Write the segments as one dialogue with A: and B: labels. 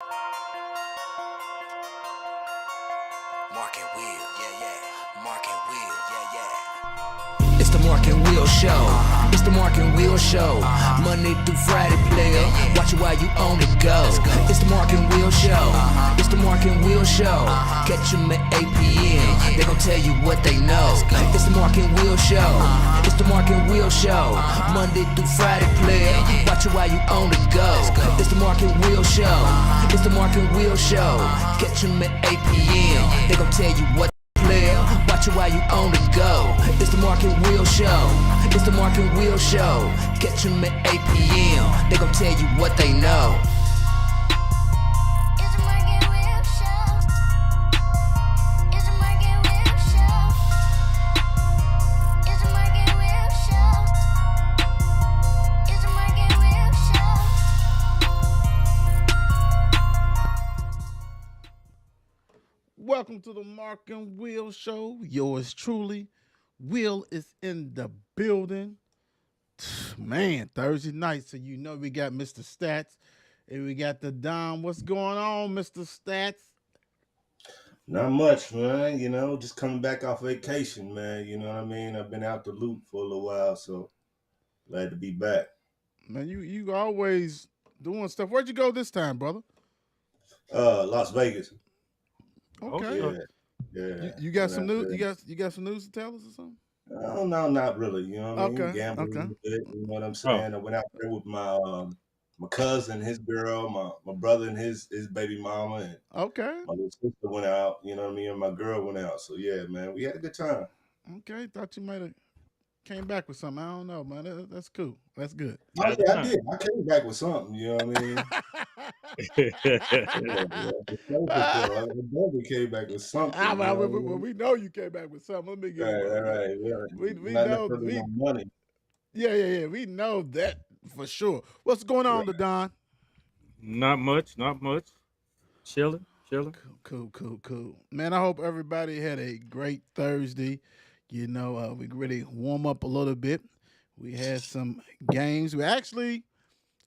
A: Mark and Will, yeah, yeah. Mark and Will, yeah, yeah. It's the Mark and Will show. It's the Mark and Will show. Monday through Friday, player. Watch it while you on the go. It's the Mark and Will show. It's the Mark and Will show. Catch them at 8 p.m. They gon' tell you what they know. It's the Mark and Will show. It's the Mark and Will show. Monday through Friday, player. Watch it while you on the go. It's the Mark and Will show. It's the Mark and Will show. Catch them at 8 p.m. They gon' tell you what player. Watch it while you on the go. It's the Mark and Will show. It's the Mark and Will show. Catch them at 8 p.m. They gon' tell you what they know.
B: It's the Mark and Will show. It's the Mark and Will show. It's the Mark and Will show. It's the Mark and Will show.
C: Welcome to the Mark and Will show. Yours truly, Will is in the building. Man, Thursday night, so you know we got Mr. Stats and we got the Don. What's going on, Mr. Stats?
D: Not much, man. You know, just coming back off vacation, man. You know what I mean? I've been out the loop for a little while, so glad to be back.
C: Man, you always doing stuff. Where'd you go this time, brother?
D: Las Vegas.
C: Okay.
D: Yeah. Yeah.
C: You got
D: Went
C: some
D: out
C: news?
D: there.
C: You got some news to tell us or something?
D: Oh, no, not really. You know what I mean?
C: Okay,
D: Gambling
C: okay.
D: a bit, you know what I'm saying? I went out there with my cousin, his girl, my brother and his baby mama, and
C: Okay.
D: my little sister went out, you know what I mean? And my girl went out. So yeah, man, we had a good time.
C: Okay. Thought you might have came back with something. I don't know, man. That's cool. That's good.
D: Oh yeah, I did. I came back with something, you know what I mean? Yeah, I definitely came back with something. You know what I
C: Well,
D: mean?
C: we know you came back with something. Let me get
D: Right.
C: we
D: Not
C: know
D: necessarily no money.
C: yeah. We know that for sure. What's going on,
D: Right.
C: Don?
E: Not much. Chilling.
C: Cool. Man, I hope everybody had a great Thursday. You know, we really warm up a little bit. We had some games. We actually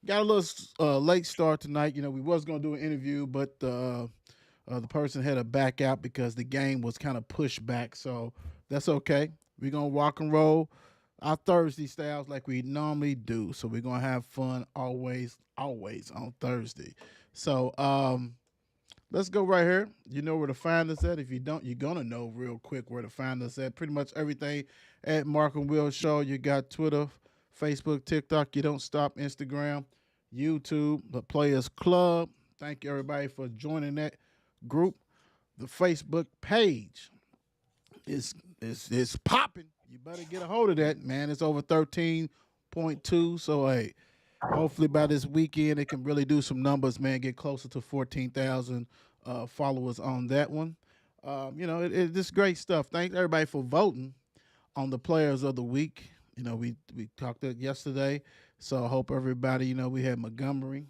C: got a little late start tonight. You know, we was gonna do an interview, but the person had to back out because the game was kind of pushed back. So that's okay. We're gonna rock and roll our Thursday styles like we normally do. So we're gonna have fun always on Thursday. So let's go right here. You know where to find us at. If you don't, you're gonna know real quick where to find us at. Pretty much everything at Mark and Will Show. You got Twitter, Facebook, TikTok. You don't stop. Instagram, YouTube, the Players Club. Thank you everybody for joining that group. The Facebook page is popping. You better get a hold of that, man. It's over 13.2. So hey, hopefully by this weekend it can really do some numbers, man. Get closer to 14,000 followers on that one. You know, it's just great stuff. Thanks everybody for voting on the Players of the Week. You know, we talked it yesterday, so I hope everybody. You know, we had Montgomery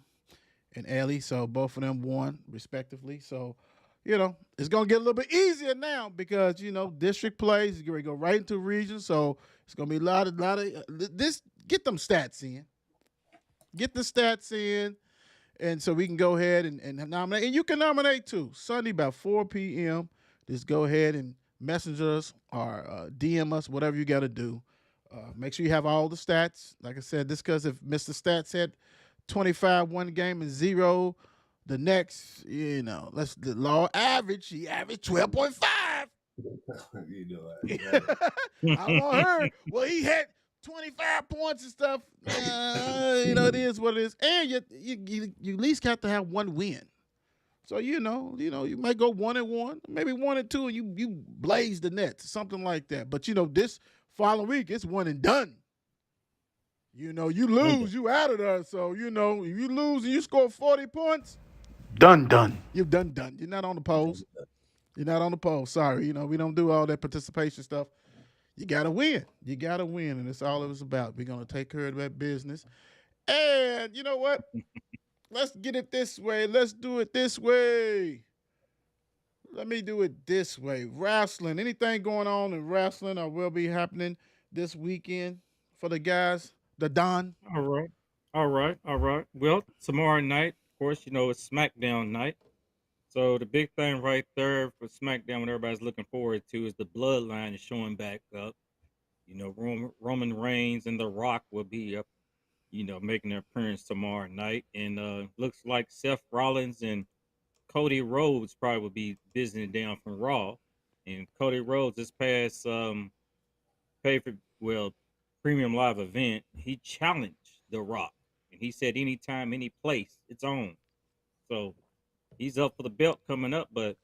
C: and Ellie, so both of them won respectively. So, you know, it's gonna get a little bit easier now because you know district plays. You're gonna go right into region, so it's gonna be a lot of this. Get them stats in. Get the stats in, and so we can go ahead and nominate. And you can nominate too. Sunday about 4 p.m. Just go ahead and message us or DM us, whatever you got to do. Make sure you have all the stats. Like I said, this because if Mr. Stats had 25 one game and 0 the next, you know, let's the law average. He averaged 12.5.
D: You know that.
C: I want her. Well, he had 25 points and stuff. You know, it is what it is. And you at least got to have one win. So you know, you might go 1-1, maybe 1-2, and you blaze the nets, something like that. But you know, this following week it's one and done. You know, you lose, you out of there. So you know, if you lose and you score 40 points, done. You've done. You're not on the polls. You're not on the poll. Sorry, you know, we don't do all that participation stuff. You gotta win. And that's all it was about. We're gonna take care of that business. And you know what? Let's get it this way. Let's do it this way. Let me do it this way. Wrestling. Anything going on in wrestling or will be happening this weekend for the guys? The Don.
E: All right. Well, tomorrow night, of course, it's SmackDown night. So the big thing right there for SmackDown, what everybody's looking forward to, is the Bloodline is showing back up. Roman Reigns and The Rock will be up, making their appearance tomorrow night, and looks like Seth Rollins and Cody Rhodes probably will be visiting down from Raw. And Cody Rhodes this past pay for well premium live event, he challenged The Rock, and he said anytime, any place, it's on. So he's up for the belt coming up, but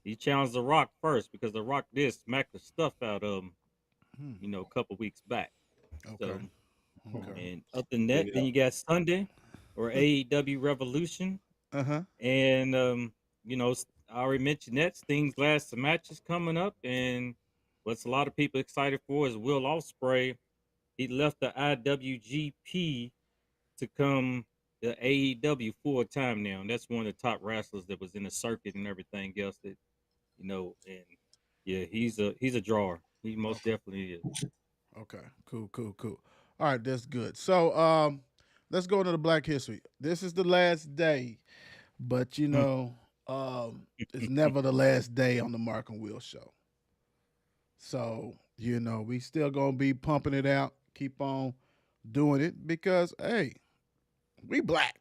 E: he challenged The Rock first because The Rock did smack the stuff out of him, a couple weeks back.
C: Okay.
E: So,
C: Okay.
E: and other than that, then you got Sunday or AEW Revolution,
C: Uh-huh.
E: and I already mentioned that Sting's last match is coming up, and what's a lot of people excited for is Will Ospreay. He left the IWGP to come to AEW full time now, and that's one of the top wrestlers that was in the circuit and everything else. That and yeah, he's a drawer. He most definitely is.
C: Okay. Cool, cool, cool. All right, that's good. So let's go into the Black History. This is the last day, but
E: Mm.
C: it's never the last day on the Mark and Will show. So, we still gonna be pumping it out, keep on doing it because hey, we black.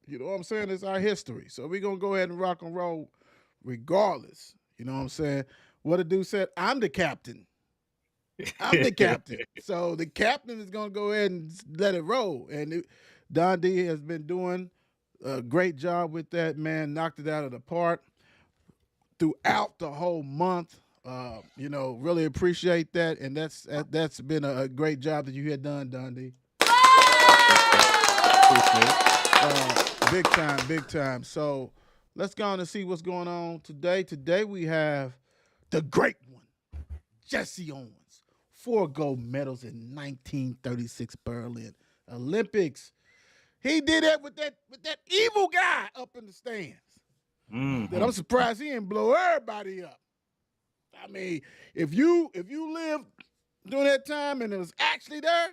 C: You know what I'm saying? It's our history. So we gonna go ahead and rock and roll regardless. You know what I'm saying? What a dude said, I'm the captain. I'm the captain. So the captain is gonna go ahead and let it roll. And Don D has been doing a great job with that, man. Knocked it out of the park throughout the whole month. Really appreciate that, and that's been a great job that you had done, Don D.
E: Appreciate it.
C: Big time, big time. So let's go on and see what's going on today. Today we have the great one, Jesse Owens. 4 gold medals in 1936 Berlin Olympics. He did that with that evil guy up in the stands. That I'm surprised he didn't blow everybody up. I mean, if you lived during that time and it was actually there,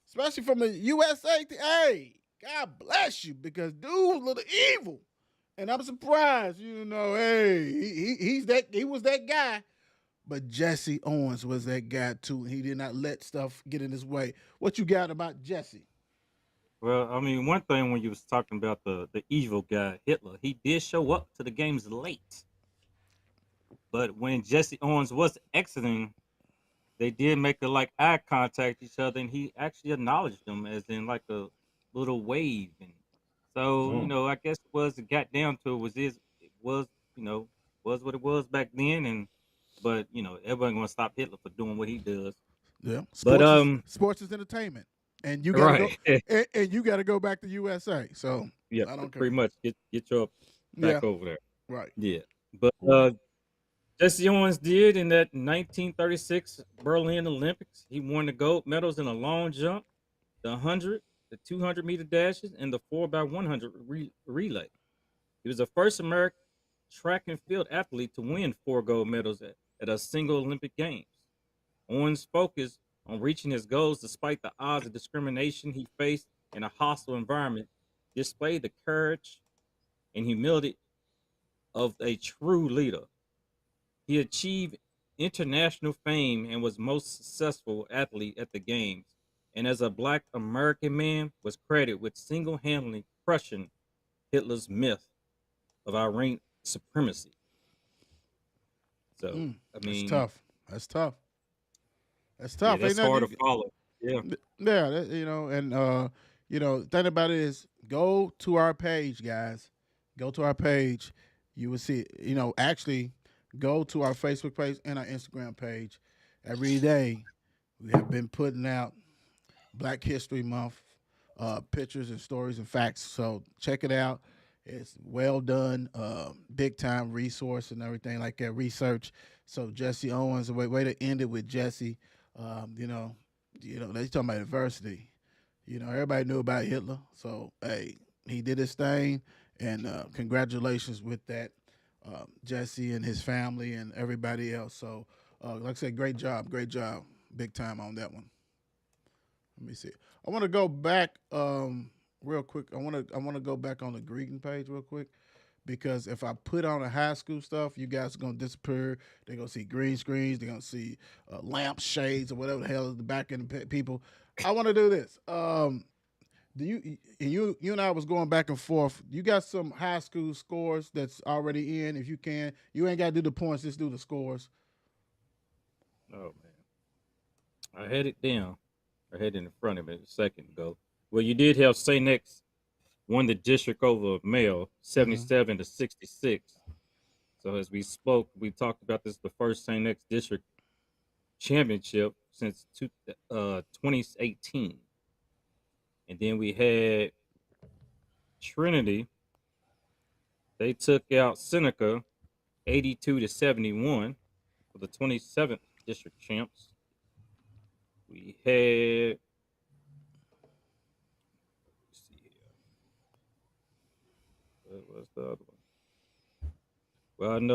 C: especially from the USA, hey, God bless you, because dude was a little evil. And I'm surprised, hey, he was that guy. But Jesse Owens was that guy too. He did not let stuff get in his way. What you got about Jesse?
E: Well, I mean, one thing when you was talking about the evil guy Hitler, he did show up to the games late. But when Jesse Owens was exiting, they did make eye contact each other, and he actually acknowledged them as in like a little wave. And so, I guess it got down to it was was what it was back then. But everyone gonna stop Hitler for doing what he does.
C: Yeah,
E: But
C: sports is entertainment, and you gotta
E: right,
C: go, and you gotta go back to USA. So
E: yeah,
C: I don't care.
E: pretty much get your
C: Yeah,
E: back over there.
C: right.
E: Yeah, but Jesse Owens did in that 1936 Berlin Olympics. He won the gold medals in the long jump, the 100, the 200-meter dashes, and the 4x100 relay. He was the first American track and field athlete to win 4 gold medals at a single Olympic Games. Owens focused on reaching his goals despite the odds of discrimination he faced in a hostile environment, displayed the courage and humility of a true leader. He achieved international fame and was most successful athlete at the games, and as a black American man was credited with single-handedly crushing Hitler's myth of Aryan supremacy. So, I mean,
C: That's tough. That's tough. That's
E: yeah,
C: tough.
E: that's
C: Ain't
E: hard
C: nothing
E: to follow. Yeah.
C: Yeah, and thing about it is, go to our page, guys. Go to our page. You will see, actually go to our Facebook page and our Instagram page. Every day, we have been putting out Black History Month pictures and stories and facts. So check it out. It's well done, big time resource and everything like that. Research. So Jesse Owens, way to end it with Jesse. They talking about adversity. Everybody knew about Hitler. So hey, he did his thing, and congratulations with that, Jesse and his family and everybody else. So like I said, great job, big time on that one. Let me see. I want to go back real quick. I wanna go back on the greeting page real quick because if I put on the high school stuff, you guys are gonna disappear. They're gonna see green screens. They're gonna see lamp shades or whatever the hell is the back end people. I want to do this. Do you and I was going back and forth. You got some high school scores that's already in. If you can, you ain't got to do the points. Just do the scores.
E: Oh man, I had it down. I had it in front of me a second ago. Well, you did have St. X won the district over Mayo,
C: Hmm.
E: 77-66. So as we spoke, we talked about this the first St. X district championship since 2018, and then we had Trinity. They took out Seneca 82-71 for the 27th district champs. We had, let's see here, what was the other one?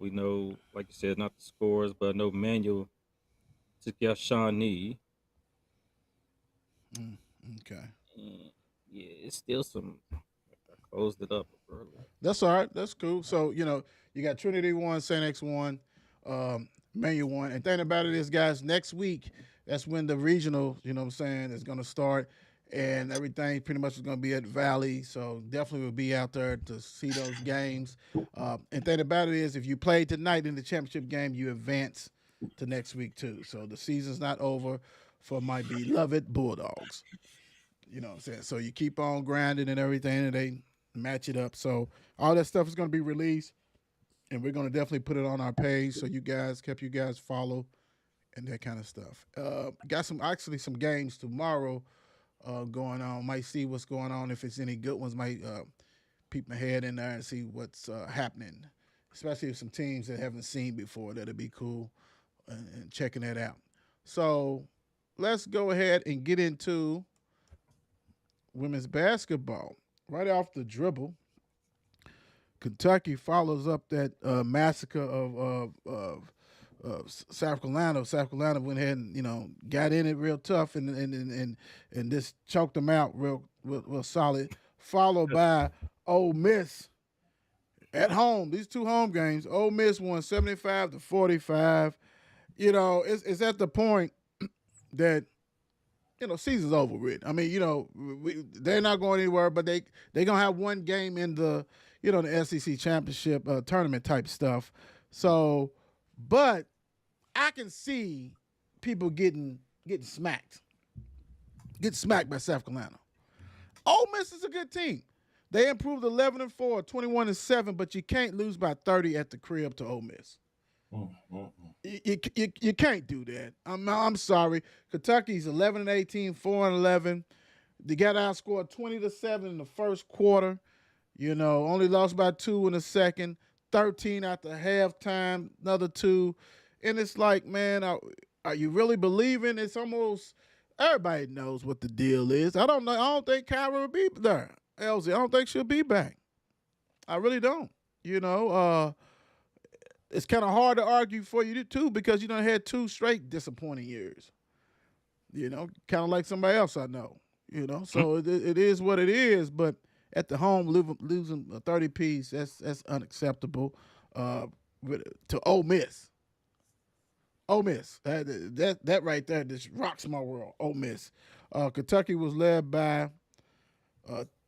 E: We know, like you said, not the scores, but I know Manuel took out Shawnee.
C: Okay,
E: And yeah, it's still some. I closed it up earlier.
C: that's all right. That's cool. So you got Trinity one, Saint X one, Menu one, and thing about it is, guys, next week that's when the regional, what I'm saying, is going to start, and everything pretty much is going to be at Valley. So definitely will be out there to see those games. And thing about it is, if you play tonight in the championship game, you advance to next week too. So the season's not over for my beloved Bulldogs. You know what I'm saying? So you keep on grinding and everything, and they match it up. So all that stuff is going to be released, and we're going to definitely put it on our page so you guys follow and that kind of stuff. Got some games tomorrow going on. Might see what's going on. If it's any good ones, might peep my head in there and see what's happening. Especially if some teams that haven't seen before, that'd be cool, and checking that out. So let's go ahead and get into women's basketball. Right off the dribble, Kentucky follows up that massacre of South Carolina. South Carolina went ahead and got in it real tough and just choked them out real solid. Followed by Ole Miss at home. These two home games, Ole Miss won 75-45. It's at the point that season's over with. I mean, they're not going anywhere, but they gonna have one game in the SEC championship tournament type stuff. So, but I can see people getting smacked by South Carolina. Ole Miss is a good team. They improved 11-4, 21-7, but you can't lose by 30 at the crib to Ole Miss. You can't do that. I'm sorry. Kentucky's 11-18, 4-11. They got outscored 20-7 in the first quarter. Only lost by 2 in the second. 13 after halftime, another 2, and it's like, man, are you really believing? It's almost everybody knows what the deal is. I don't know. I don't think Kyra will be there. Elsie, I don't think she'll be back. I really don't. It's kind of hard to argue for you too because you done had 2 straight disappointing years. Kind of like somebody else I know. So it is what it is. But at the home, losing a 30 piece, that's unacceptable. To Ole Miss. Ole Miss, that right there just rocks my world. Ole Miss. Kentucky was led by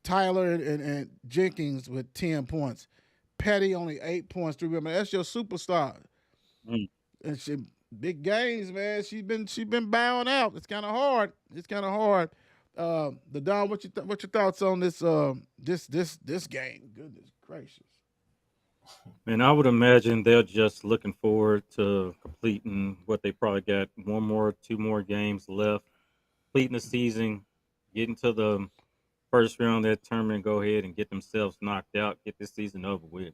C: Tyler and Jenkins with 10 points. Petty only 8 points. 3 women. That's your superstar.
E: Mm.
C: And she big games, man. She been bowing out. It's kind of hard. The Don, what your thoughts on this this game? Goodness gracious.
E: And I would imagine they're just looking forward to completing what they probably got 2 more games left, completing the season, getting to the first round of that tournament, go ahead and get themselves knocked out, get this season over with.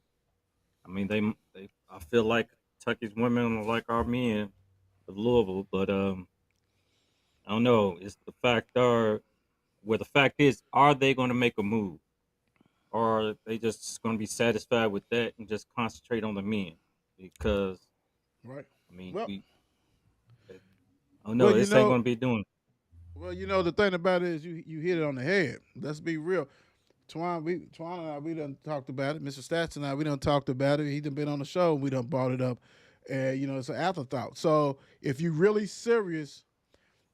E: I mean, they I feel like Kentucky's women are like our men of Louisville, but I don't know. The fact is, are they going to make a move? Or are they just going to be satisfied with that and just concentrate on the men? Because
C: Right.
E: I mean,
C: Well,
E: I don't know.
C: well,
E: This ain't going to be doing.
C: Well, you know the thing about it is you hit it on the head. Let's be real. Twan and I, we done talked about it. Mr. Stats and I, we done talked about it. He done been on the show. We done brought it up, and you know it's an afterthought. So if you're really serious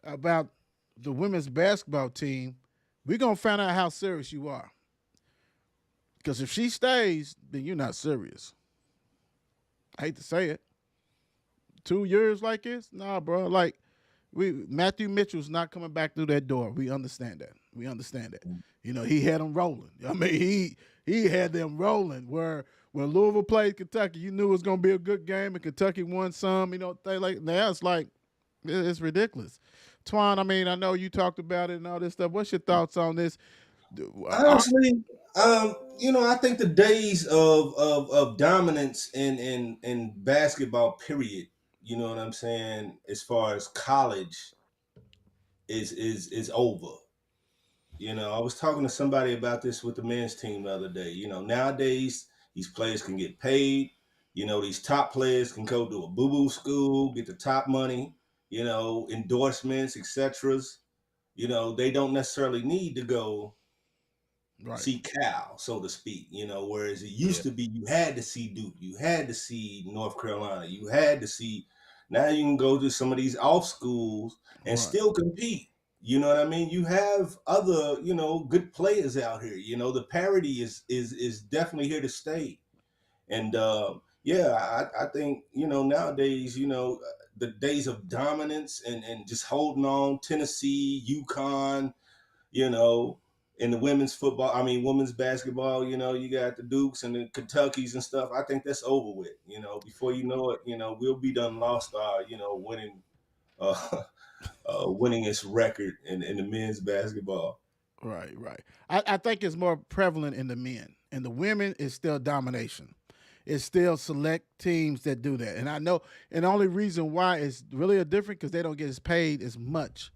C: about the women's basketball team, we're gonna find out how serious you are. Because if she stays, then you're not serious. I hate to say it. 2 years like this, nah, bro. Like Matthew Mitchell's not coming back through that door. We understand that. We understand that. You know, he had them rolling. I mean, he had them rolling. Where when Louisville played Kentucky, you knew it was gonna be a good game, and Kentucky won some. You know, they like now it's like it's ridiculous. Twan, I mean, I know you talked about it and all this stuff. What's your thoughts on this?
D: Honestly, I think the days of dominance in basketball, period. You know what I'm saying? As far as college is over. I was talking to somebody about this with the men's team the other day. Nowadays these players can get paid. These top players can go to a boo-boo school, get the top money, endorsements, etc. They don't necessarily need to go
C: Right.
D: see Cal, so to speak, whereas it used to be you had to see Duke, you had to see North Carolina, you had to see. Now you can go to some of these off schools and
C: Right.
D: still compete. You know what I mean? You have other, good players out here. The parity is definitely here to stay. And I think, nowadays, the days of dominance and just holding on, Tennessee, UConn, you know, in the women's basketball, you got the Dukes and the Kentuckys and stuff. I think that's over with. Before you know it, we'll be done lost our, winning, winningest record in the men's basketball.
C: Right, right. I think it's more prevalent in the men. And the women is still domination. It's still select teams that do that. And I know, and the only reason why it's really a different because they don't get as paid as much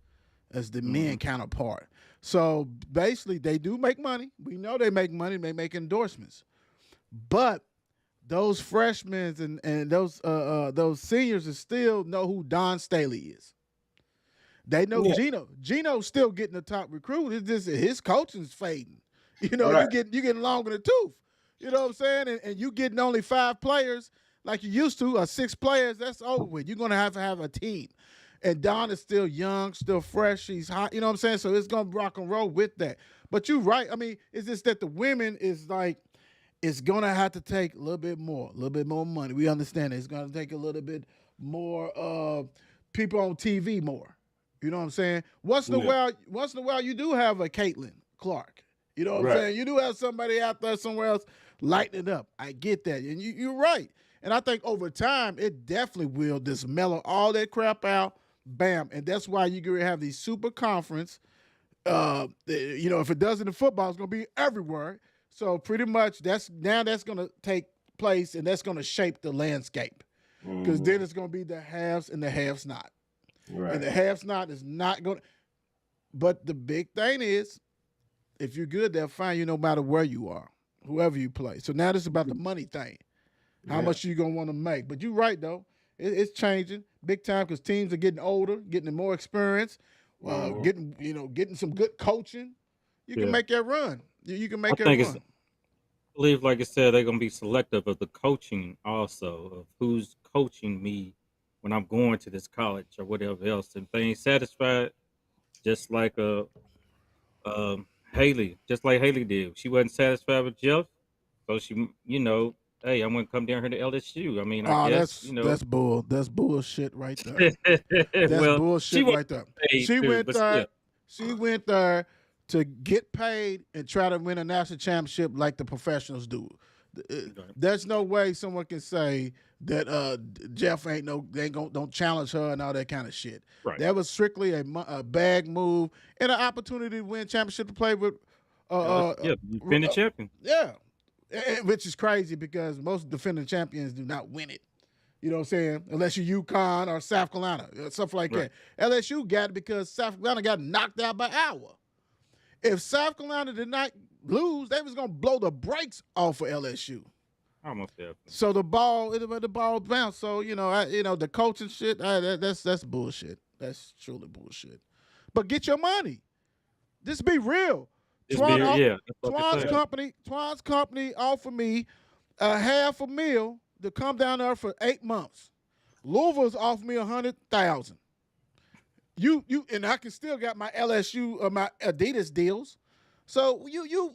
C: as the men counterpart. So basically, they do make money. We know they make money. They make endorsements. But those freshmen and those seniors still know who Don Staley is. They know Gino. Gino's still getting the top recruit. It's just his coaching's fading.
D: Right.
C: you getting long in the tooth. You know what I'm saying? And you getting only 5 players like you used to, or 6 players, that's over with. You're gonna have a team. And Don is still young, still fresh. He's hot. You know what I'm saying? So it's gonna rock and roll with that. But you're right. I mean, it's just that the women is like, it's gonna have to take a little bit more money. We understand it. It's gonna take a little bit more people on TV more. You know what I'm saying? Once in a while, you do have a Caitlin Clark. You know what I'm saying? You do have somebody out there somewhere else lighting it up. I get that, and you're right. And I think over time, it definitely will just mellow all that crap out. Bam, and that's why you're gonna have these super conference. If it does in the football, it's gonna be everywhere. So pretty much that's gonna take place, and that's gonna shape the landscape. Because then it's gonna be the haves and the haves not.
D: Right.
C: And the haves not is not going to. But the big thing is, if you're good, they'll find you no matter where you are, whoever you play. So now this is about the money thing. How much you going to want to make. But you're right, though. It's changing big time because teams are getting older, getting more experience, getting some good coaching. You can make that run. You can make that run.
E: I believe, like I said, they're going to be selective of the coaching also, of who's coaching me when I'm going to this college or whatever else. And if they ain't satisfied, just like Haley did. She wasn't satisfied with Jeff, so she, hey, I'm gonna come down here to LSU. I mean, I guess
C: that's bullshit right there. That's
E: well,
C: bullshit right there. She went there to get paid and try to win a national championship like the professionals do. There's no way someone can say that Jeff don't challenge her and all that kind of shit.
E: Right.
C: That was strictly a bag move and an opportunity to win championship to play with.
E: Defending champion.
C: Yeah, which is crazy because most defending champions do not win it. You know what I'm saying? Unless you're UConn or South Carolina, stuff like that. LSU got it because South Carolina got knocked out by Iowa. If South Carolina did not lose, they was gonna blow the brakes off of LSU.
E: Almost there.
C: So the ball bounced. So the coaching shit, that's bullshit. That's truly bullshit. but get your money. Just be real.
E: Just be yeah. That's what they say.
C: Twan's company offered me a $500,000 to come down there for 8 months. Louisville's offered me $100,000. You and I can still got my LSU or my Adidas deals. So you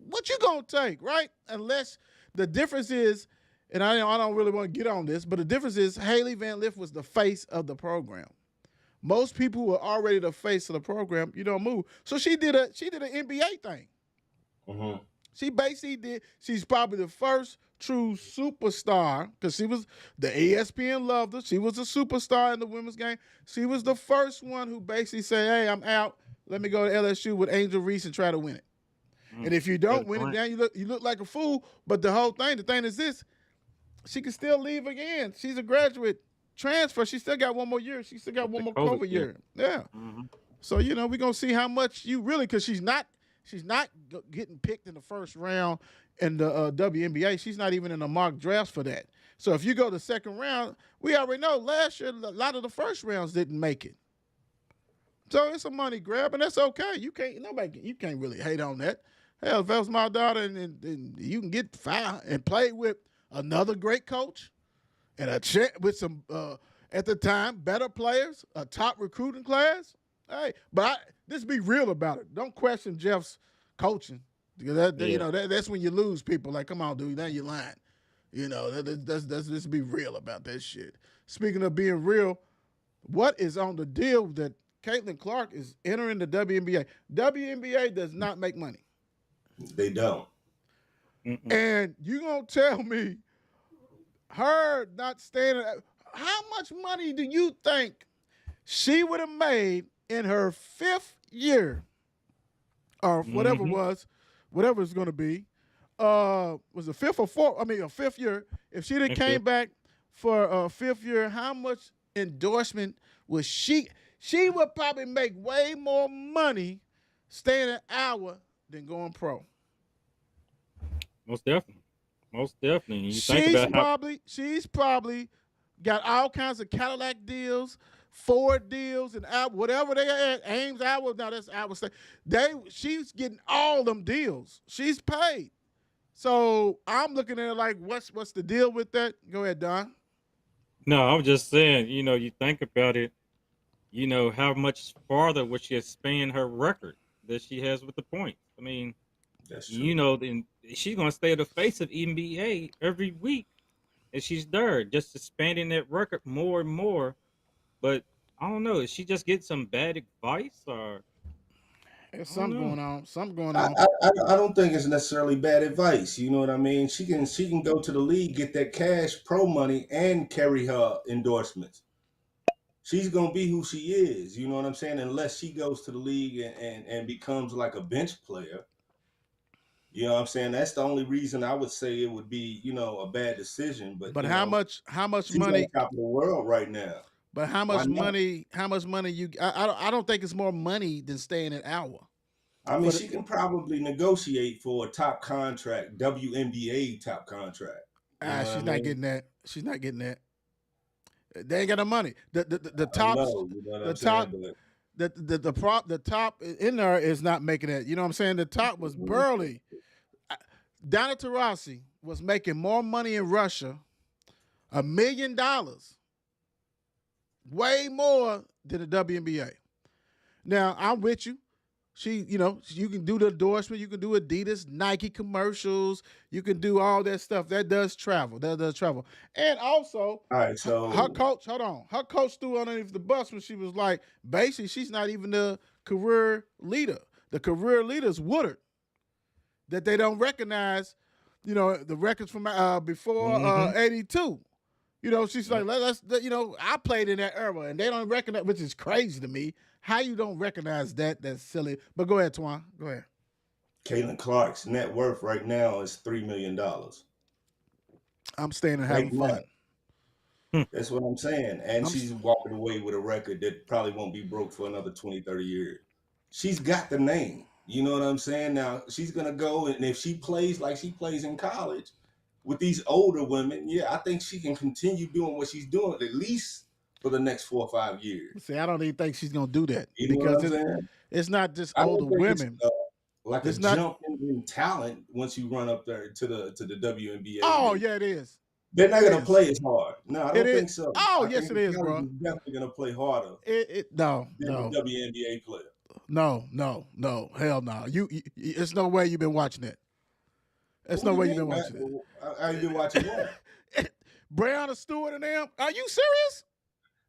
C: what you gonna take, right? Unless the difference is, and I don't really want to get on this, but the difference is Haley Van Lith was the face of the program. Most people who are already the face of the program, you don't move. So she did an NBA thing.
D: Mm-hmm.
C: She basically she's probably the first true superstar, because she was, the ESPN loved her. She was a superstar in the women's game. She was the first one who basically said, hey, I'm out. Let me go to LSU with Angel Reese and try to win it. And if you don't win it, then you look like a fool. But the thing is this, she can still leave again. She's a graduate transfer. She still got one more year. She still got one more COVID year. Yeah. Mm-hmm. So, we're going to see how much you really, because she's not getting picked in the first round in the WNBA. She's not even in the mock drafts for that. So if you go to second round, we already know last year a lot of the first rounds didn't make it. So it's a money grab, and that's okay. You can't really hate on that. Hell, if that was my daughter, and you can get fired and play with another great coach and with some at the time better players, a top recruiting class. Hey, but just be real about it. Don't question Jeff's coaching. Because that's when you lose people. Like, come on, dude, now you're lying. Let's just be real about that shit. Speaking of being real, what is on the deal that Caitlin Clark is entering the WNBA? WNBA does not make money.
D: They don't.
C: Mm-mm. And you gonna tell me her not staying? How much money do you think she would have made in her 5th year, or whatever whatever it's going to be? Was it 5th or 4th? I mean, a 5th year. If she done came back for a 5th year, how much endorsement was she? She would probably make way more money staying an hour than going pro.
E: Most definitely.
C: She's probably got all kinds of Cadillac deals, Ford deals, and whatever they had. Ames Hour, now that's Iowa State. She's getting all them deals. She's paid. So I'm looking at it like, what's the deal with that? Go ahead, Don.
E: No, I'm just saying, you think about it, how much farther would she expand her record that she has with the points? I mean,
D: that's true.
E: Then she's going to stay at the face of NBA every week, and she's there, just expanding that record more and more. But I don't know, is she just getting some bad advice, or
C: there's something going on? Something going on.
D: I don't think it's necessarily bad advice. You know what I mean? She can go to the league, get that cash pro money, and carry her endorsements. She's gonna be who she is. You know what I'm saying? Unless she goes to the league and becomes like a bench player. You know what I'm saying? That's the only reason I would say it would be, a bad decision. But
C: how much
D: she's
C: money?
D: On top of the world right now.
C: But how much money? How much money you? I don't think it's more money than staying an hour.
D: I mean, she can probably negotiate for a top contract, WNBA top contract.
C: She's not getting that. She's not getting that. They ain't got no money. The top in there is not making it. You know what I'm saying? The top was Burley. Donna Taurasi was making more money in Russia, $1 million, way more than the WNBA. Now, I'm with you. You can do the endorsement. You can do Adidas, Nike commercials. You can do all that stuff. That does travel. And also,
D: all right, so
C: her coach, her coach threw underneath the bus when she was like, basically, she's not even the career leader. The career leader is Woodard, that they don't recognize, the records from before 82. She's like, I played in that era, and they don't recognize, which is crazy to me. How you don't recognize that? That's silly. But go ahead, Twan. Go ahead.
D: Caitlin Clark's net worth right now is $3 million.
C: I'm staying and having fun.
D: That's what I'm saying. And she's walking away with a record that probably won't be broke for another 20, 30 years. She's got the name. You know what I'm saying? Now, she's going to go, and if she plays like she plays in college with these older women, I think she can continue doing what she's doing, at least for the next 4 or 5 years.
C: See, I don't even think she's gonna do that
D: You know
C: because
D: what I'm saying?
C: it's not just
D: I
C: older
D: don't think
C: women.
D: it's like a
C: It's not.
D: jump in talent once you run up there to the WNBA.
C: Oh
D: league.
C: yeah, it is.
D: They're not
C: It
D: gonna
C: is.
D: play as hard. No, I
C: It
D: don't
C: is.
D: think so.
C: Oh
D: I
C: yes,
D: think
C: it
D: the
C: is,
D: college
C: bro.
D: is definitely gonna play harder
C: No,
D: than
C: no,
D: the WNBA player.
C: no. Hell no. It's no way you've been watching it. There's
D: What
C: no
D: do
C: way
D: you
C: you've been
D: mean?
C: watching it.
D: I been watching what?
C: Brianna Stewart and them. Are you serious?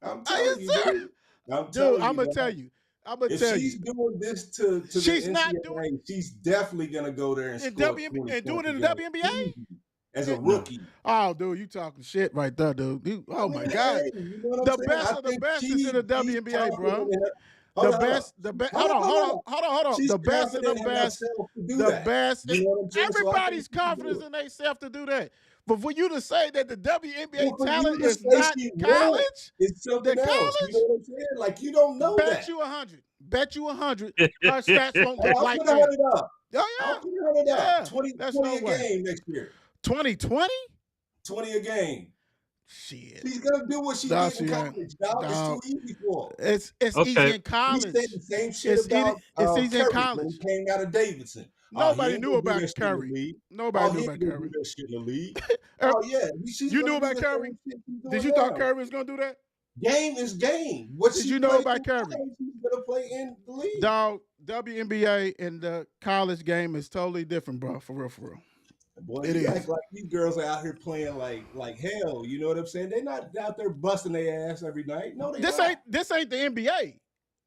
D: I'm
C: Are you
D: telling you,
C: serious?
D: dude. I'm
C: Dude,
D: telling
C: I'm
D: you,
C: gonna
D: dog.
C: tell you. I'm gonna
D: If
C: tell
D: she's
C: you.
D: doing this to the
C: She's not
D: NCAA, she's definitely gonna go there and
C: In
D: score
C: WNBA
D: 20
C: and do it
D: points
C: in
D: a
C: the
D: game.
C: WNBA?
D: Easy. As a
C: No.
D: rookie.
C: Oh, dude, you talking shit right there, dude. Oh my
D: I mean,
C: God.
D: hey, you know what
C: The
D: I'm saying?
C: best
D: I
C: of the
D: think
C: best is in the
D: she's
C: WNBA, bro.
D: confident in her.
C: The
D: Hold on, hold on.
C: best, the best.
D: Hold on.
C: Hold on.
D: She's
C: The best of the
D: confident in
C: best.
D: herself to do
C: The
D: that.
C: best.
D: You know what I'm saying? So I think
C: Everybody's
D: she can do
C: confidence
D: it.
C: in themselves to do that. But for you to say that the WNBA
D: Well, for
C: talent
D: you to
C: is
D: say
C: not
D: she won't,
C: college,
D: it's something
C: the
D: else. You know
C: college,
D: what I'm saying? Like, you don't know
C: bet
D: that.
C: you 100. Bet you 100. Her stats won't
D: Hey,
C: look
D: I'll
C: like
D: put
C: that.
D: 100 up.
C: Oh
D: I'll
C: yeah,
D: put 100
C: yeah.
D: up. 20
C: That's
D: 20
C: no
D: a
C: way.
D: game next year.
C: 2020?
D: 20 a game.
C: Shit.
D: She's gonna do what she
C: No,
D: did in
C: she ain't.
D: college, dog.
C: No.
D: It's too easy for her.
C: It's easy
E: Okay.
C: in
D: He
C: college.
D: said the same shit
C: It's
D: about
C: easy in
D: Curry
C: college.
D: when he came out of Davidson. He
C: Nobody
D: ain't
C: knew
D: gonna do
C: about
D: that shit in the
C: Curry.
D: league.
C: Nobody knew
D: He
C: about
D: ain't gonna
C: Curry.
D: do that shit in the league.
C: Er,
D: Yeah, she's
C: You
D: gonna
C: knew
D: do
C: about
D: the
C: Curry?
D: same shit she's
C: Did
D: doing
C: you thought
D: now.
C: Curry was gonna do that?
D: Game is game. What
C: Did
D: she
C: you know
D: played
C: about
D: in
C: Curry?
D: college, she's gonna play in the league.
C: Dog, WNBA and the college game is totally different, bro. For real.
D: Boy,
C: It
D: you
C: is.
D: act like these girls are out here playing like hell. You know what I'm saying? They're not out there busting their ass every night. No, they
C: This
D: not.
C: ain't the NBA.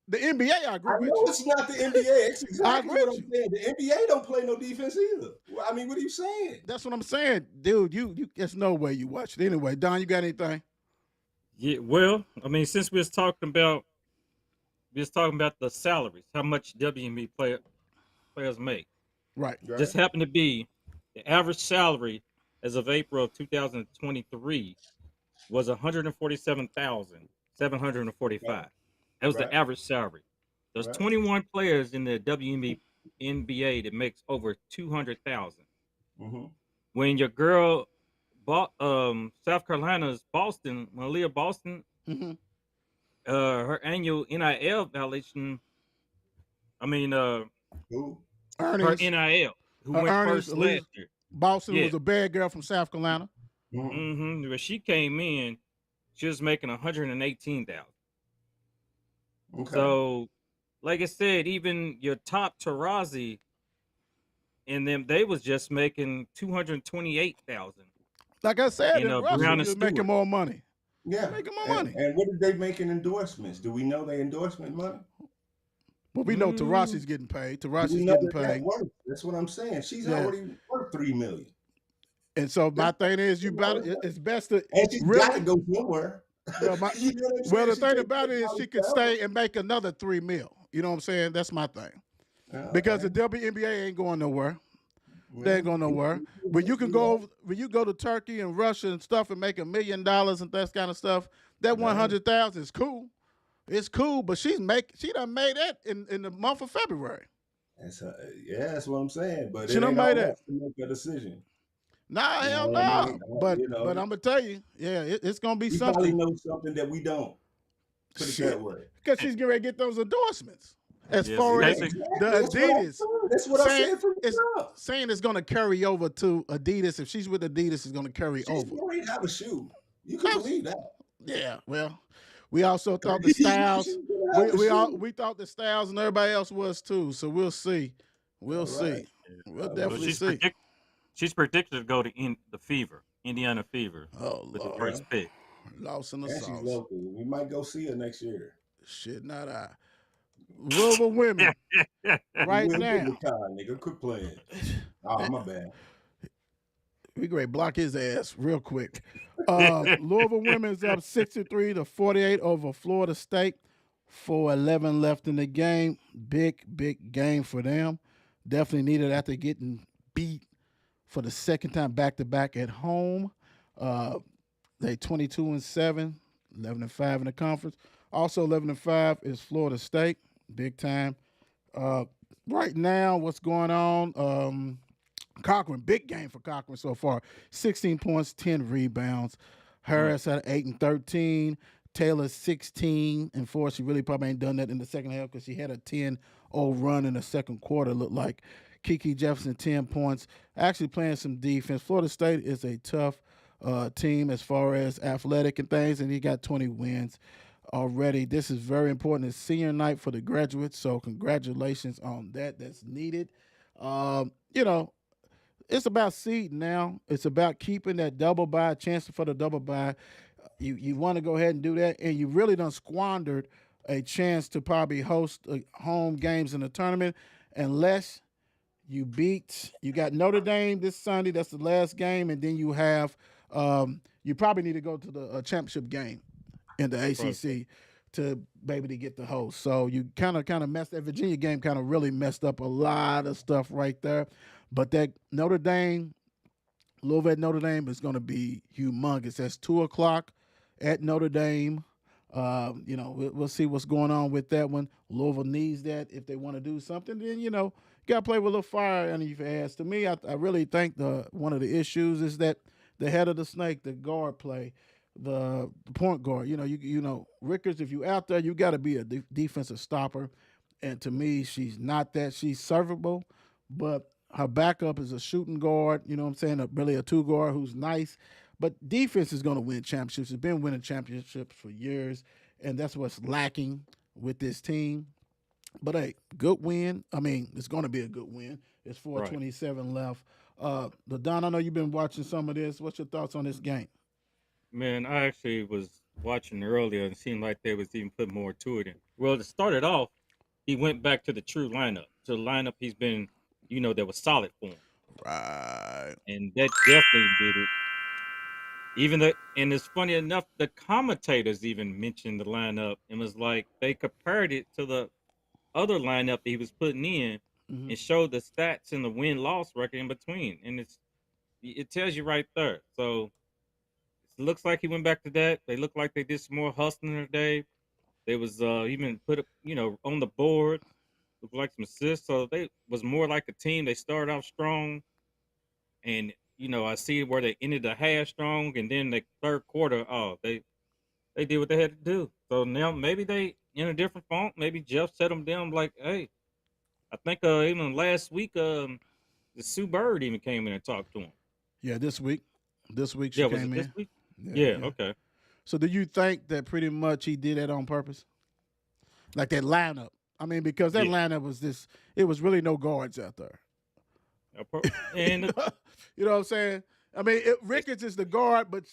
C: The NBA, I agree
D: I
C: with
D: know
C: you.
D: it's not the NBA. It's exactly
C: agree
D: what
C: with
D: I'm saying. The NBA don't play no defense either. Well, I mean, what are you saying?
C: That's what I'm saying, dude. You, there's no way you watch it anyway. Don, you got anything?
E: Yeah, well, I mean, since we was talking about the salaries, how much WNBA players make.
C: Right.
E: Just happened to be the average salary as of April of 2023 was 147,745. That was
D: Right.
E: the average salary. There's
D: Right.
E: 21 players in the WNBA that makes over 200,000.
D: Mm-hmm.
E: When your girl, South Carolina's Boston, Malia Boston,
C: Mm-hmm.
E: her annual NIL valuation, her
D: Who?
C: Ernest,
E: NIL, who
C: her
E: went
C: earnings,
E: first last year.
C: Boston
E: Yeah.
C: was a bad girl from South Carolina.
D: Mm-hmm.
E: When she came in, she was making 118,000.
D: Okay.
E: So, like I said, even your top Tarazi and them, they was just making 228,000.
C: Like I said,
E: You
C: in
E: know,
C: Russia,
E: Brianna
C: you're
E: Stewart.
C: making more money.
D: yeah.
C: making more
D: And-
C: money.
D: And what did they make in endorsements? Do we know they endorsement money?
C: But we know
E: Mm.
C: Tarassi's getting paid.
D: Do
C: Tarassi's
D: we know
C: getting
D: that that
C: paid.
D: works? That's what I'm saying. She's
C: Yeah.
D: already worth $3 million.
C: And so my thing is, you better. It's best to
D: And she's
C: really.
D: got to go somewhere.
C: Well, my-
D: You know what I'm
C: Well, the
D: saying?
C: thing
D: can't
C: about it
D: go
C: is, she
D: college
C: could
D: forever.
C: stay and make another $3 million. You know what I'm saying? That's my thing.
D: Yeah,
C: Because
D: okay.
C: the WNBA ain't going nowhere. They
D: Yeah.
C: ain't going nowhere. When you can go, when you go to Turkey and Russia and stuff and make $1 million and that kind of stuff, that
D: Right.
C: 100,000 is cool. It's cool, but she done made that in the month of February.
D: That's what I'm saying. But
C: She
D: it
C: done
D: ain't
C: made
D: our
C: that.
D: us to make that decision.
C: Nah,
D: You
C: hell
D: know what I
C: no.
D: mean?
C: But
D: You know,
C: but I'm gonna tell you, yeah, it's gonna be
D: we probably
C: something.
D: know something that we don't. Put it
C: Shit.
D: that way.
C: Because she's getting ready to get those endorsements. As
E: Yes,
C: far as
E: basic-
C: the Adidas,
D: That's what I
C: saying
D: said from the
C: it's
D: jump.
C: saying it's gonna carry over to Adidas. If she's with Adidas, it's gonna carry
D: She's
C: over.
D: worried how to shoot. You can
C: Abs-
D: believe that.
C: Yeah, well, we also thought the Styles.
D: She's worried how to shoot.
C: We thought the Styles and everybody else was too. So we'll see. We'll
D: All
C: see.
D: right.
C: We'll
D: Well,
C: definitely see.
E: She's predicted to go to the Fever, Indiana Fever,
C: Oh
E: with the
C: Lord,
E: first pick.
C: lost in the
D: And she's
C: sauce.
D: local. We might go see her next year.
C: Shit, not I. Louisville women right
D: You
C: now.
D: the car, nigga. Quit playing. Oh, my bad.
C: We great block his ass real quick. Louisville women's up 63-48 over Florida State. 4:11 left in the game. Big game for them. Definitely needed after getting beat for the second time back-to-back at home. They 22-7, 11-5 in the conference. Also 11-5 is Florida State. Big time. Right now, what's going on? Cochran, big game for Cochran so far. 16 points, 10 rebounds. Harris at 8 and 13. Taylor 16-4. She really probably ain't done that in the second half because she had a 10-0 run in the second quarter. Looked like Kiki Jefferson 10 points. Actually playing some defense. Florida State is a tough team as far as athletic and things, and he got 20 wins already. This is very important. It's senior night for the graduates, so congratulations on that. That's needed. You know, it's about seeding now. It's about keeping that double bye, chance for the double bye. You want to go ahead and do that, and you really done squandered a chance to probably host home games in the tournament unless you got Notre Dame this Sunday. That's the last game, and then you have you probably need to go to the championship game in the ACC to maybe to get the host. So you kind of messed that Virginia game kind of really messed up a lot of stuff right there. But that Notre Dame, Louisville at Notre Dame is going to be humongous. That's 2:00 at Notre Dame. We'll see what's going on with that one. Louisville needs that if they want to do something. Then you got to play with a little fire under your ass. To me, I really think one of the issues is that the head of the snake, the guard play, the point guard. Ricketts. If you out there, you got to be a defensive stopper. And to me, she's not that. She's servable, but her backup is a shooting guard. You know what I'm saying? Really a two guard who's nice. But defense is going to win championships. It's been winning championships for years, and that's what's lacking with this team. But hey, good win. I mean, it's going to be a good win. It's 4:27 left. Don, I know you've been watching some of this. What's your thoughts on this game?
E: Man, I actually was watching earlier and it seemed like they was even putting more to it. Well, to start it off, he went back to the true lineup. To the lineup he's been, that was solid for him.
C: Right.
E: And that definitely did it. And it's funny enough, the commentators even mentioned the lineup and was like, they compared it to the other lineup that he was putting in and showed the stats and the win-loss record in between. And it tells you right there. So it looks like he went back to that. They look like they did some more hustling today. They was even put on the board, looked like some assists. So they was more like a team. They started off strong, and I see where they ended the half strong, and then the third quarter, they did what they had to do. So now maybe they in a different font. Maybe Jeff set them down like, hey, I think even last week, the Sue Bird even came in and talked to him.
C: Yeah, this week she came in.
E: This week?
C: Yeah.
E: Okay.
C: So do you think that pretty much he did that on purpose? Like that lineup? I mean, because that lineup was it was really no guards out there.
E: And
C: you know what I'm saying? I mean, Ricketts is the guard, but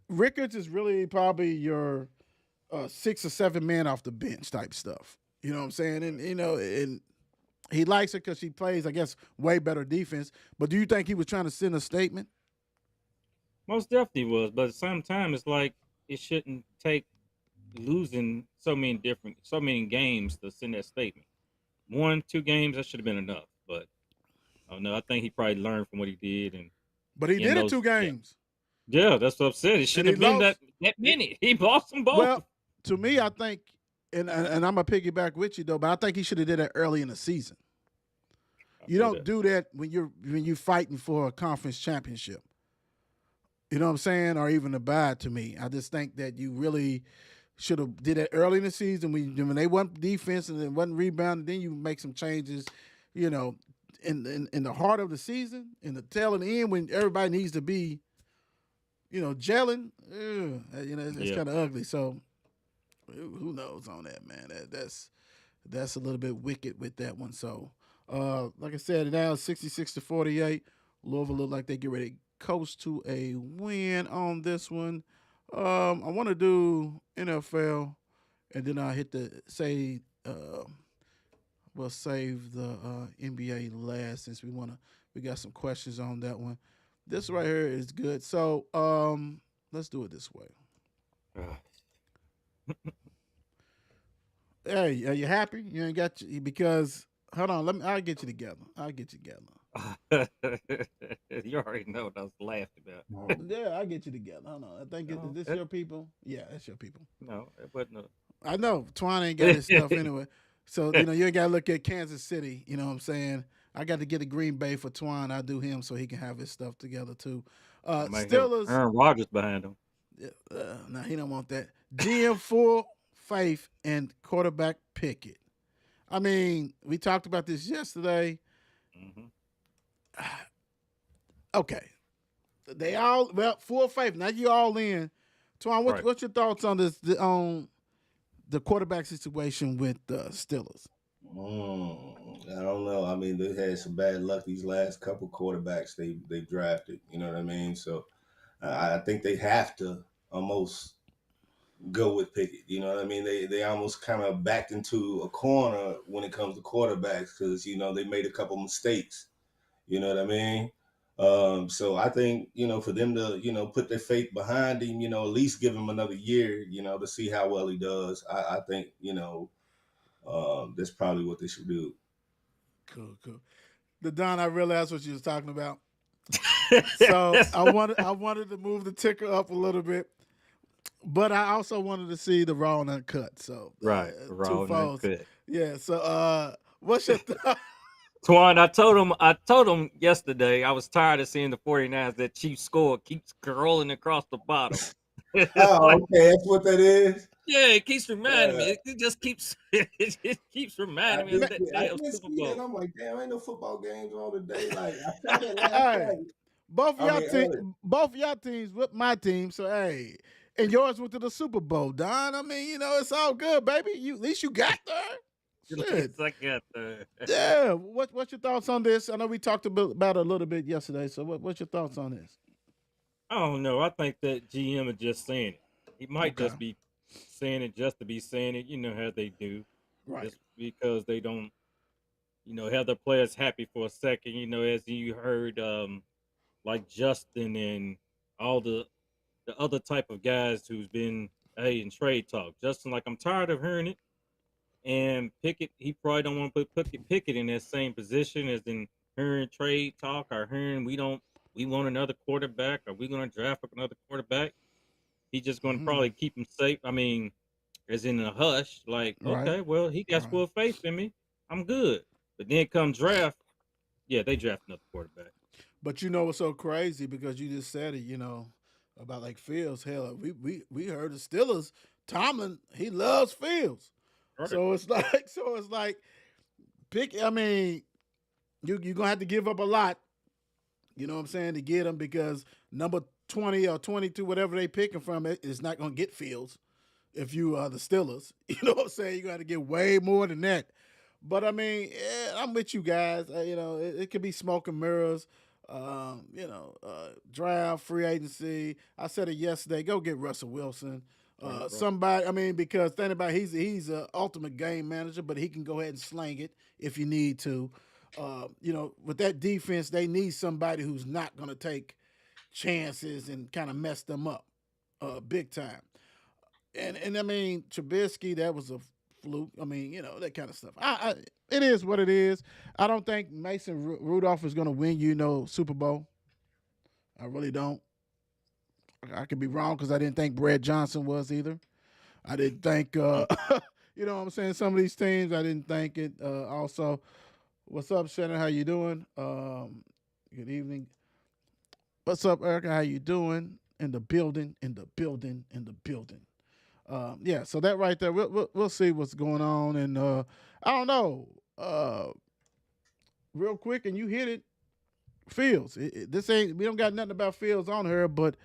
C: Ricketts is really probably your 6 or 7 men off the bench type stuff. You know what I'm saying? And and he likes it because she plays, I guess, way better defense. But do you think he was trying to send a statement?
E: Most definitely was, but at the same time, it's like it shouldn't take losing so many games to send that statement. 1-2 games, that should have been enough. But no, I think he probably learned from what he did.
C: But he did it 2 games.
E: Yeah, that's what I've said. It shouldn't have been that many. He lost them both.
C: Well, to me, I think, and I'm gonna piggyback with you though, but I think he should have did that early in the season. You don't do that when you're fighting for a conference championship. You know what I'm saying? Or even a bye to me. I just think that you really should have did that early in the season when they wasn't defense and it wasn't rebounding. Then you make some changes, in the heart of the season, in the tail of the end when everybody needs to be, gelling. It's kind of ugly. So who knows on that, man? That's a little bit wicked with that one. So like I said, now it's 66-48. Louisville look like they get ready to coast to a win on this one. I want to do NFL, and then I'll hit we'll save the NBA last since we got some questions on that one. This right here is good. So let's do it this way. Hey, are you happy? You ain't got because hold on, I'll get you together.
E: You already know what I was laughing about.
C: Yeah, I'll get you together. Hold on. I think is this your people? Yeah, that's your people.
E: No, it wasn't.
C: I know. Twine ain't got his stuff anyway. So, you ain't got to look at Kansas City. You know what I'm saying? I got to get a Green Bay for Twine. I do him so he can have his stuff together too. Steelers.
E: Aaron Rodgers behind him.
C: No, he don't want that. GM full faith in quarterback Pickett. I mean, we talked about this yesterday.
E: Mhm.
C: Okay, they all full faith. Now you all in. Twan,
E: Right.
C: what's your thoughts on this? On the quarterback situation with the Steelers?
D: I don't know. I mean, they had some bad luck these last couple quarterbacks they drafted. You know what I mean? So I think they have to almost go with Pickett. You know what I mean? They almost kind of backed into a corner when it comes to quarterbacks because they made a couple mistakes. You know what I mean? So I think for them to put their faith behind him, at least give him another year, to see how well he does. I think that's probably what they should do.
C: Cool. The Don, I realized what you was talking about. So I wanted to move the ticker up a little bit, but I also wanted to see the raw and uncut. So
E: Right. Raw
C: two
E: and
C: folds.
E: uncut.
C: Yeah. So what's your thought?
E: Twan, I told him yesterday I was tired of seeing the 49ers, that Chiefs score keeps scrolling across the bottom. It's
D: Oh,
E: like,
D: okay, that's what that is.
E: yeah, it keeps reminding
D: Yeah.
E: me. It just keeps it just keeps reminding me of that
D: I
E: damn
D: did
E: Super
D: see that.
E: Bowl.
D: I'm like, damn, ain't no football games on today. Like I saw that last
C: Hey,
D: night.
C: both
D: I
C: y'all
D: mean,
C: team,
D: earlier.
C: both y'all teams with my team. So hey, and yours went to the Super Bowl, Don. I mean, it's all good, baby. At least you got there.
E: At
C: Shit.
E: least I got the
C: Yeah. What's your thoughts on this? I know we talked about it a little bit yesterday. So what's your thoughts on this?
E: I don't know. I think that GM is just saying it. He might
C: Okay.
E: just be saying it just to be saying it. You know how they do,
C: Right.
E: just because they don't, have their players happy for a second. As you heard, like Justin and all the other type of guys who's been in trade talk. Justin, like, I'm tired of hearing it. And Pickett, he probably don't want to put Pickett in that same position as in hearing trade talk or hearing we want another quarterback, or we going to draft up another quarterback. He's just going to probably keep him safe. I mean, as in a hush, like,
C: Right.
E: okay, well, he got
C: Right.
E: full faith in me. I'm good. But then come draft, yeah, they draft another quarterback.
C: But what's so crazy, because you just said it, about like Fields. Hell, we heard the Steelers. Tomlin, he loves Fields.
E: Right.
C: So it's like pick. I mean, you're gonna have to give up a lot. You know what I'm saying, to get him, because number 20 or 22, whatever they picking from, is not gonna get Fields if you are the Steelers. You know what I'm saying? You got to get way more than that. But I mean, I'm with you guys. It could be smoke and mirrors. Draft, free agency. I said it yesterday. Go get Russell Wilson.
E: Right.
C: Somebody. I mean, because think about it, he's an ultimate game manager, but he can go ahead and slang it if you need to. With that defense, they need somebody who's not going to take chances and kind of mess them up big time. And I mean, Trubisky, that was a fluke. I mean, that kind of stuff. It is what it is. I don't think Mason Rudolph is going to win Super Bowl. I really don't. I could be wrong, because I didn't think Brad Johnson was either. I didn't think, you know what I'm saying, some of these teams, I didn't think it. Also, what's up, Shannon? How you doing? Good evening. What's up, Erica? How you doing? In the building. Yeah, so that right there, we'll see what's going on. And I don't know. Real quick, and you hit it, Fields. We don't got nothing about Fields on here, but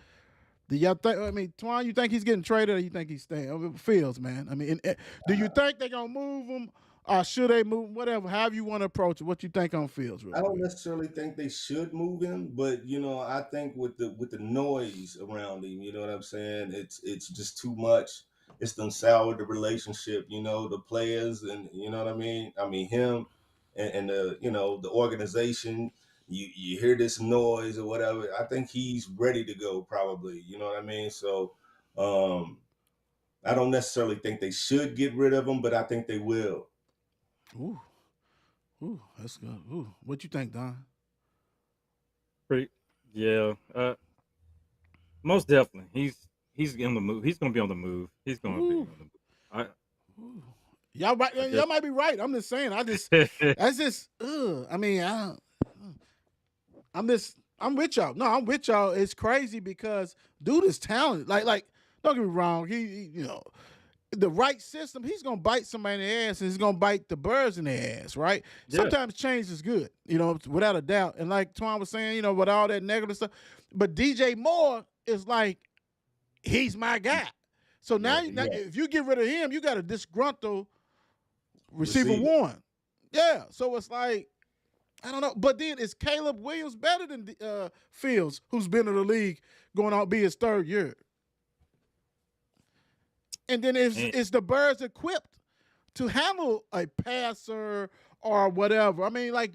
C: do y'all think? I mean, Twan, you think he's getting traded, or you think he's staying? I mean, Fields, man. I mean, do you think they're gonna move him, or should they move him? Whatever, however you want to approach it. What you think on Fields? Real
D: I don't
C: quick?
D: necessarily think they should move him, but I think with the noise around him, you know what I'm saying? It's just too much. It's done soured the relationship, the players, and you know what I mean? I mean him and the organization. You hear this noise or whatever. I think he's ready to go, probably. You know what I mean? So I don't necessarily think they should get rid of him, but I think they will.
C: Ooh, that's good. Ooh, what you think, Don?
E: Yeah. Most definitely. He's on the move. He's gonna be on the move. He's gonna be on the move.
C: Ooh. Y'all right?
E: I
C: Y'all might be right. I'm just saying.
E: just
C: That's just. I mean, I'm I'm with y'all. No, I'm with y'all. It's crazy because dude is talented. Like, don't get me wrong. You know, the right system, he's gonna bite somebody in the ass and he's gonna bite the birds in the ass, right?
E: Yeah.
C: Sometimes change is good, you know, without a doubt. And like Twan was saying, you know, with all that negative stuff, but DJ Moore is like, he's my guy. So now, if you get rid of him, you got a disgruntled receiver one. Yeah. So it's like, I don't know. But then is Caleb Williams better than Fields, who's been in the league going on be his third year? And then is the Birds equipped to handle a passer or whatever? I mean, like,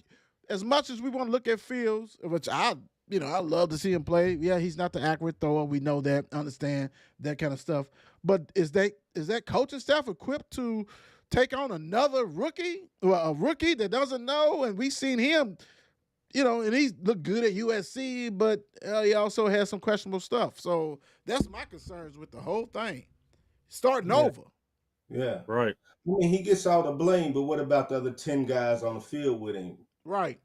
C: as much as we want to look at Fields, which I love to see him play. Yeah, he's not the accurate thrower. We know that, understand that kind of stuff. But is that coaching staff equipped to take on another rookie, a rookie that doesn't know? And we've seen him, you know, and he looked good at USC, but he also has some questionable stuff. So that's my concerns with the whole thing. Starting over.
D: Yeah.
E: Right.
D: I mean, he gets all the blame, but what about the other 10 guys on the field with him?
C: Right.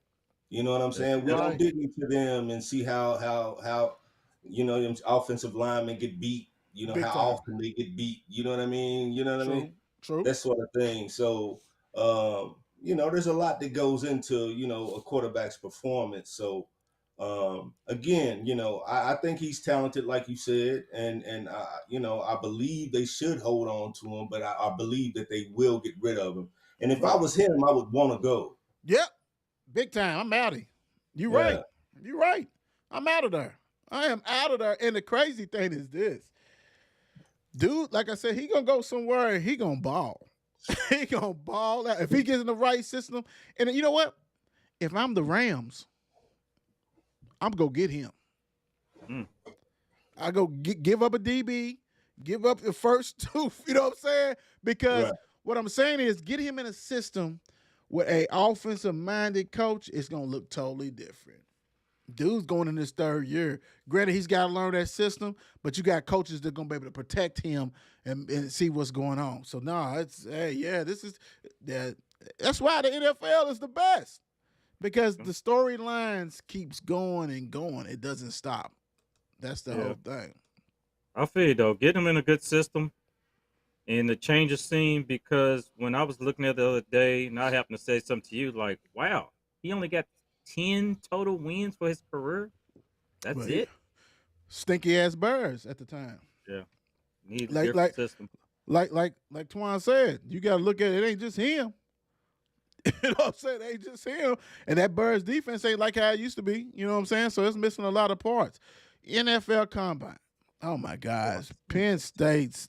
D: You know what I'm saying? We don't dig into them and see how you know, them offensive linemen get beat, you know,
C: Big
D: how
C: time.
D: often they get beat. You know what I mean? You know what I mean?
C: True.
D: That sort of thing. So, you know, there's a lot that goes into, you know, a quarterback's performance. So, again, you know, I think he's talented, like you said, and you know, I believe they should hold on to him, but I believe that they will get rid of him. And if I was him, I would want to go.
C: Yep. Big time. I'm out of here. You're right. You're right. I'm out of there. I am out of there. And the crazy thing is this. Dude, like I said, he going to go somewhere and he going to ball. He going to ball out. If he gets in the right system. And you know what? If I'm the Rams, I'm going to get him. I go give up a DB, give up the first two. You know what I'm saying? Because what I'm saying is get him in a system with a offensive-minded coach. It's going to look totally different. Dude's going in his third year. Granted, he's got to learn that system, but you got coaches that are going to be able to protect him and see what's going on. So, that's why the NFL is the best, because the storylines keeps going and going. It doesn't stop. That's the whole thing.
E: I feel you, though. Get him in a good system and the change of scene, because when I was looking at it the other day, and I happened to say something to you, like, wow, he only got 10 total wins for his career. That's it.
C: Stinky ass Bears at the time.
E: Yeah, need a different system.
C: Like Twan said, you got to look at it. Ain't just him. You know what I'm saying? It ain't just him. And that Bears defense ain't like how it used to be. You know what I'm saying? So it's missing a lot of parts. NFL Combine. Oh my gosh. Penn State's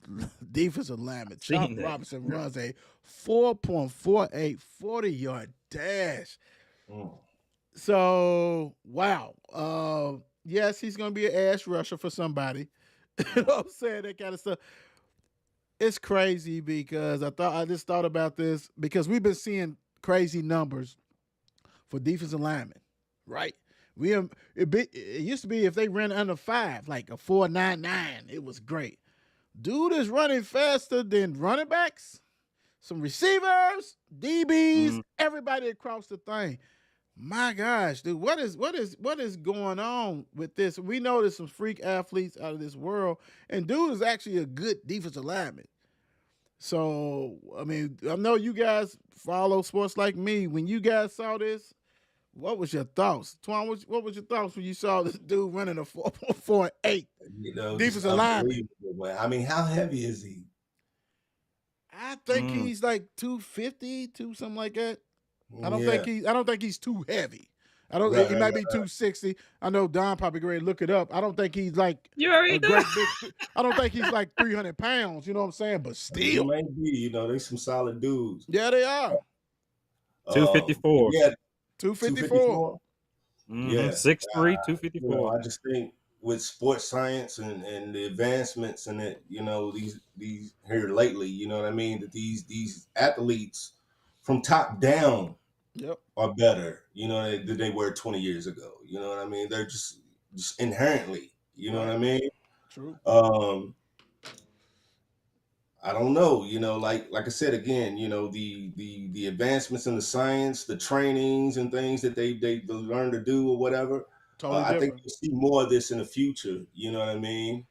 C: defensive lineman, Chuck Robinson, runs a 4.48 40-yard dash. So, wow. Yes, he's going to be an ass rusher for somebody. You know what I'm saying? That kind of stuff. It's crazy because I just thought about this because we've been seeing crazy numbers for defensive linemen, right? It used to be if they ran under 5, like a 4.99, it was great. Dude is running faster than running backs, some receivers, DBs, everybody across the thing. My gosh, dude, what is going on with this? We know there's some freak athletes out of this world, and dude is actually a good defensive lineman. So, I mean, I know you guys follow sports like me. When you guys saw this, what was your thoughts? Twan, what was your thoughts when you saw this dude running a 4.48 defensive lineman?
D: I mean, how heavy is he?
C: I think he's like 250, something like that. I don't think he's too heavy. He might be 260. I know Don probably going to look it up. I don't think he's like I don't think he's like 300 pounds, you know what I'm saying? But still.
D: He might be, you know, they some solid dudes.
C: Yeah, they are.
E: 254.
C: 254.
D: Yeah.
E: 6'3", 254.
D: You know, I just think with sports science and the advancements in it, you know, these here lately, you know what I mean? That these athletes from top down are better, you know, than they were 20 years ago. You know what I mean? They're just inherently, you know what I mean?
C: True.
D: I don't know, you know, like I said again, you know, the advancements in the science, the trainings and things that they learn to do or whatever.
C: Totally
D: I think
C: different.
D: you'll see more of this in the future. You know what I mean?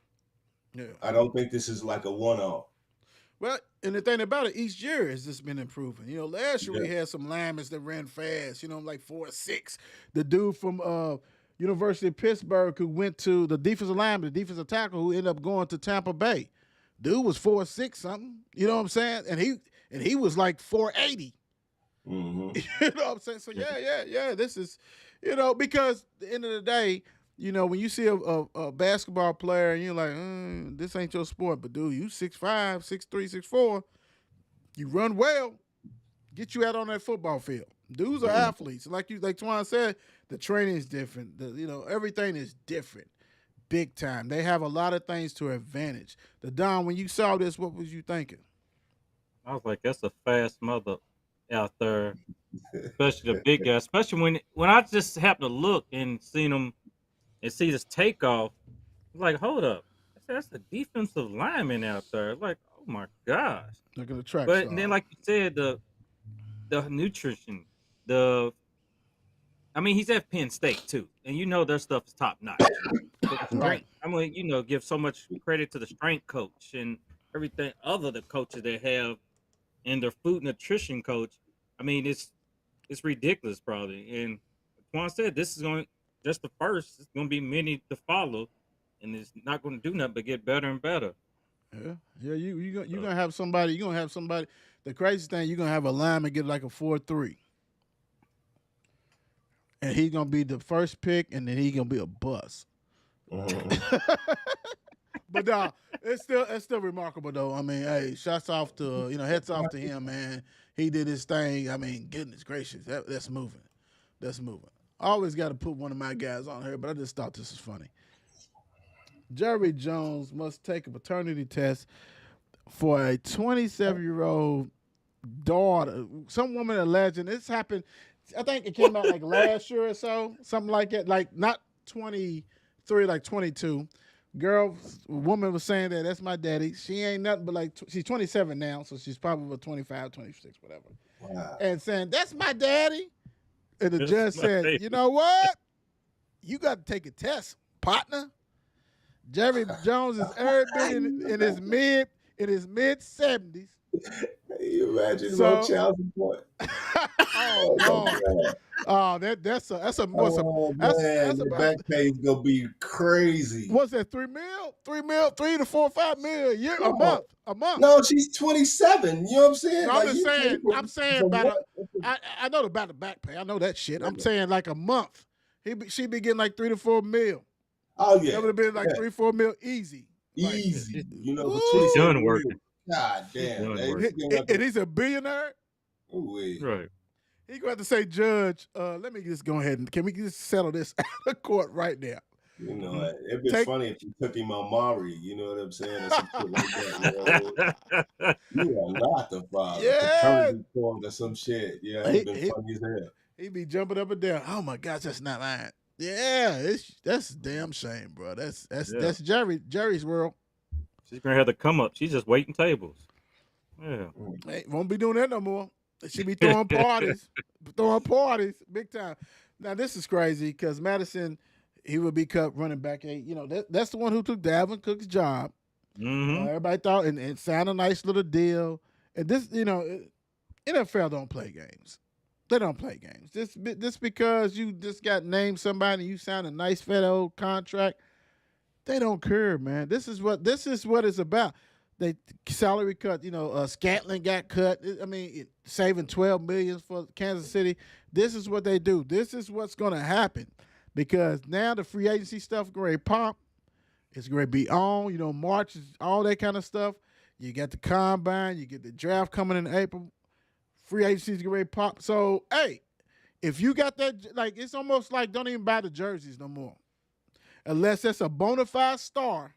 C: Yeah.
D: I don't think this is like a one-off.
C: Well, and the thing about it, each year has just been improving. Last year
D: Yeah.
C: we had some linemen that ran fast. Like 4.6. The dude from University of Pittsburgh who went to the defensive lineman, the defensive tackle who ended up going to Tampa Bay. Dude was 4.6 something. You know what I'm saying? And he was like 480.
D: hmm
C: You know what I'm saying? So yeah. This is, because at the end of the day, when you see a basketball player and you're like, this ain't your sport, but dude, you 6'5", 6'3", 6'4", you run well, get you out on that football field. Dudes are athletes. Like Twan said, the training is different. Everything is different. Big time. They have a lot of things to advantage. The Don, when you saw this, what was you thinking?
E: I was like, that's a fast mother out there, especially the big guy. Especially when I just happened to look and seen him and see this takeoff. I was like, hold up, that's a defensive lineman out there. Like, oh my gosh.
C: Look at the track
E: But
C: star.
E: then, like you said, the nutrition, the I mean, he's at Penn State too, and their stuff is top notch. But the strength, I'm gonna give so much credit to the strength coach and everything other the coaches they have, and their food nutrition coach. I mean, it's ridiculous, probably. And Quan said this is going just the first. It's going to be many to follow, and it's not going to do nothing but get better and better.
C: Yeah. You're gonna have somebody. You're gonna have somebody. The crazy thing, you're gonna have a lineman get like a 4.3. And he's gonna be the first pick, and then he's gonna be a bust. But no, it's still remarkable though. I mean, hey, hats off to him, man. He did his thing. I mean, goodness gracious, that's moving. That's moving. I always got to put one of my guys on here, but I just thought this was funny. Jerry Jones must take a paternity test for a 27-year-old daughter. Some woman alleging this happened. I think it came out like last year or so, something like that. Like not 23, like 22. Woman was saying that's my daddy. She ain't nothing but like, she's 27 now, so she's probably 25, 26, whatever.
D: Wow.
C: And saying, that's my daddy. And the
E: That's
C: judge
E: my
C: said,
E: baby.
C: you know what? You got to take a test, partner. Jerry Jones is every bit in his mid 70s.
D: You imagine
C: So-
D: no child support.
C: Oh, Lord. Oh, that's a
D: Oh
C: man,
D: man, the back pay is gonna be crazy.
C: what's that? 3 mil, 3 to 4 or 5 mil a year, a month.
D: No, she's 27. You know what I'm saying?
C: No,
D: Like,
C: I'm just
D: you
C: saying.
D: can't put-
C: I'm saying
D: so
C: about
D: what-
C: I know about the back pay. I know that shit. I'm saying like a month. She be getting like 3 to 4 mil.
D: Oh yeah,
C: That would have been like
D: yeah.
C: 3-4 mil easy. Like,
D: easy. You know,
C: Ooh.
D: for 27
E: Done working.
D: God
E: He's
D: damn.
E: done
D: Hey,
E: working.
D: you got
C: and
D: the-
C: he's a billionaire.
D: Ooh-wee.
E: Right.
C: He going to have to say, Judge, let me just go ahead and can we just settle this out of court right now?
D: You know, it'd be
C: Take-
D: funny if you took him on Maury. You know what I'm saying? Or some shit like that. You know? You are not the father.
C: Yeah.
D: Paternity court or some shit. Yeah, it'd been
C: He-
D: funny as hell.
C: He be jumping up and down. Oh my gosh, that's not mine. Yeah, that's a damn shame, bro. That's Jerry's world.
E: She's gonna have to come up. She's just waiting tables. Yeah.
C: Hey, won't be doing that no more. She be throwing parties, big time. Now this is crazy because Madison, he would be cut running back 8. That's the one who took Dalvin Cook's job.
E: Mm-hmm.
C: Everybody thought and signed a nice little deal. And this, NFL don't play games. They don't play games. Just because you just got named somebody, you signed a nice federal contract. They don't care, man. This is what it's about. They salary cut. Scantling got cut. I mean, saving $12 million for Kansas City. This is what they do. This is what's going to happen because now the free agency stuff going to pop. It's going to be on. March is all that kind of stuff. You got the combine. You get the draft coming in April. Free agency is going to pop. So hey, if you got that, like it's almost like don't even buy the jerseys no more, unless it's a bona fide star.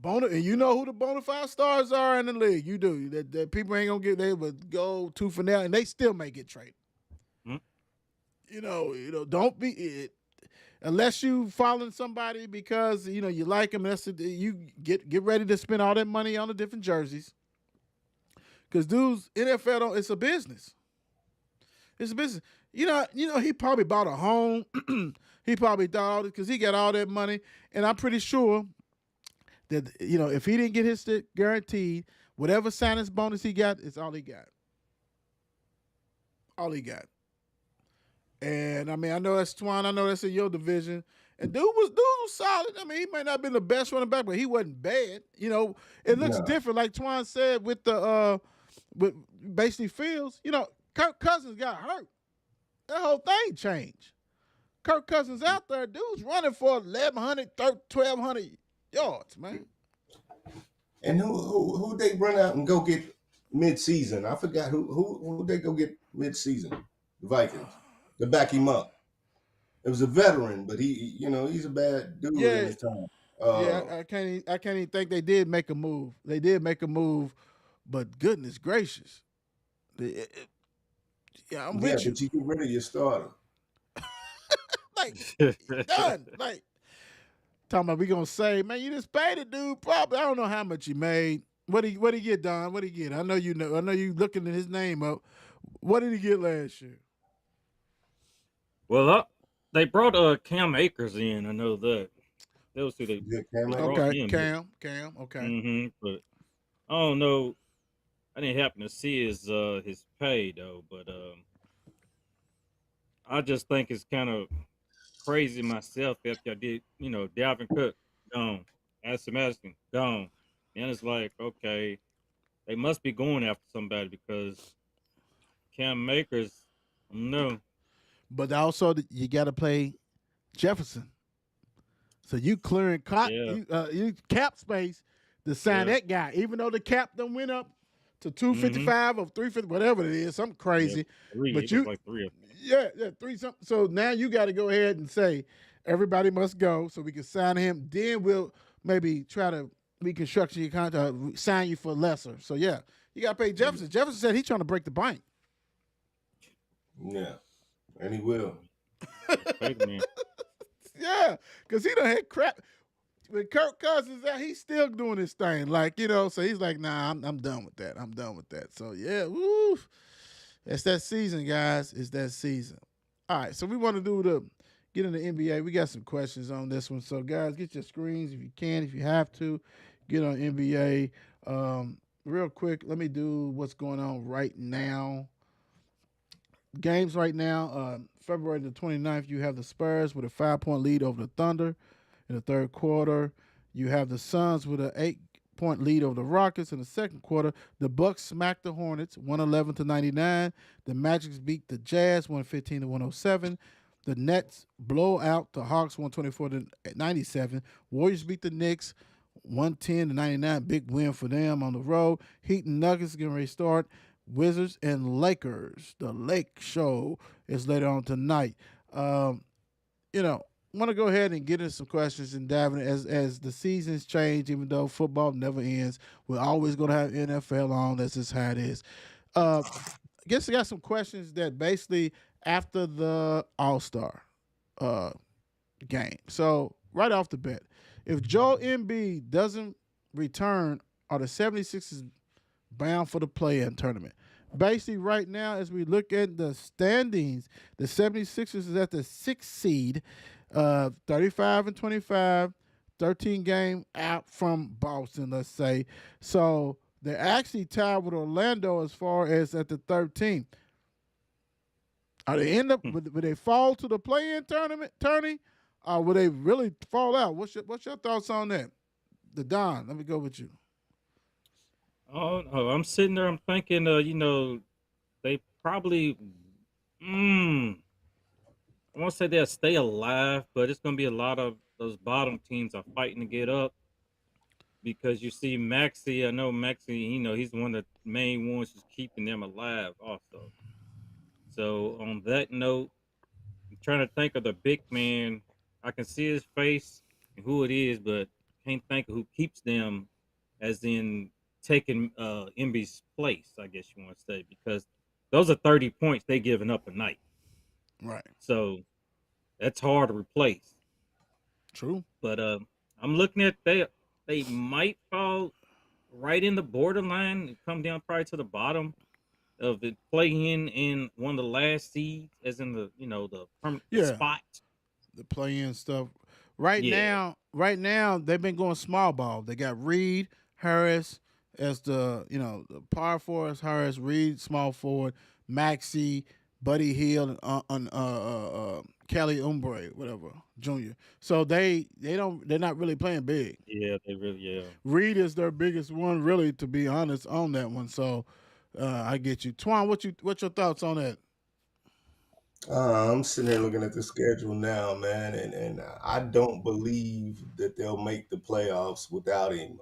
C: And you know who the bona fide stars are in the league. You do. That people ain't gonna get. They would go tooth and nail, and they still may get traded.
E: Hmm.
C: Don't be it unless you following somebody because you like them. You get ready to spend all that money on the different jerseys. Because dudes, NFL don't. It's a business. It's a business. He probably bought a home. He probably thought all this because he got all that money, and I'm pretty sure that if he didn't get his shit guaranteed, whatever signing bonus he got is all he got. All he got. And I mean, I know that's Twan. I know that's in your division. And dude was solid. I mean, he might not have been the best running back, but he wasn't bad. It looks
D: No.
C: different, like Twan said with with basically Fields. Kirk Cousins got hurt. That whole thing changed. Kirk Cousins out there, dude's running for 1,100, 1,200 yards, man.
D: And who they run out and go get mid-season? I forgot who they go get mid-season. The Vikings to back him up. It was a veteran, but he's a bad dude in his time.
C: I can't even think they did make a move. They did make a move, but goodness gracious, I'm
D: Yeah,
C: with you.
D: but you get rid of your starter.
C: Like done. Like talking about we gonna say, man, you just paid the dude probably. I don't know how much he made. What he get, Don? What he get? I know you know. I know you looking at his name up. What did he get last year?
E: Well, they brought Cam Akers in. I know that. That was who they
D: Yeah, Cam
E: brought
C: Okay,
E: him.
C: Cam. Okay.
E: But I don't know. I didn't happen to see his pay though, but I just think it's kind of crazy myself after I did, Dalvin Cook gone, Aston Madison gone, and it's like, okay, they must be going after somebody because Cam Akers, no,
C: But also you got to play Jefferson. So you clearing
E: yeah,
C: you cap space to sign
E: yeah,
C: that guy, even though the cap done went up to 255 or 350, whatever it is, something
E: yeah,
C: crazy.
E: three.
C: But
E: It was
C: you,
E: like three.
C: yeah, three something. So now you got to go ahead and say everybody must go so we can sign him. Then we'll maybe try to reconstruct your contract, sign you for lesser. So yeah, you got to pay Jefferson. Jefferson said he's trying to break the bank.
D: Yeah, and he will.
E: Man.
C: Yeah, because he done had crap. When Kirk Cousins out, he's still doing his thing. So he's like, nah, I'm done with that. I'm done with that. So yeah, woo. It's that season, guys. It's that season. All right, so we want to get in the NBA. We got some questions on this one. So guys, get your screens if you can, if you have to. Get on NBA. Real quick, let me do what's going on right now. Games right now, February the 29th, you have the Spurs with a 5-point lead over the Thunder in the third quarter. You have the Suns with an 8-point lead over the Rockets in the second quarter. The Bucks smacked the Hornets 111-99. The Magic beat the Jazz 115-107. The Nets blow out the Hawks 124-97. Warriors beat the Knicks 110-99. Big win for them on the road. Heat and Nuggets getting ready to start. Wizards and Lakers. The Lake Show is later on tonight. Want to go ahead and get into some questions and dive in as the seasons change, even though football never ends. We're always going to have NFL on. That's just how it is. I guess I got some questions that basically after the All-Star game. So right off the bat, if Joel Embiid doesn't return, are the 76ers bound for the play-in tournament? Basically, right now, as we look at the standings, the 76ers is at the 6th seed, 35-25, 13 game out from Boston, let's say. So they're actually tied with Orlando as far as at the 13th. Are they end up? Would they fall to the play-in tournament, Tony? Or would they really fall out? What's your thoughts on that? The Don, let me go with you.
E: Oh, I'm sitting there. I'm thinking, they probably. I won't say they'll stay alive, but it's going to be a lot of those bottom teams are fighting to get up because you see Maxey. I know Maxey. He's one of the main ones who's keeping them alive, also. So on that note, I'm trying to think of the big man. I can see his face and who it is, but can't think of who keeps them, as in taking Embiid's place, I guess you want to say, because those are 30 points they giving up a night.
C: Right.
E: So that's hard to replace.
C: True.
E: But I'm looking at they might fall right in the borderline and come down probably to the bottom of the play in one of the last seeds, as in the the permanent
C: Yeah.
E: spot.
C: the play-in stuff. Right
E: Yeah.
C: now they've been going small ball. They got Reed, Harris as the power forward, Harris, Reed, small forward, Maxi, Buddy Hill, and Kelly Umbre, whatever, Junior. So they're not really playing big.
E: Yeah, they really, yeah.
C: Reed is their biggest one, really, to be honest, on that one. So I get you, Twan. What's your thoughts on that?
D: I'm sitting here looking at the schedule now, man, and I don't believe that they'll make the playoffs without him.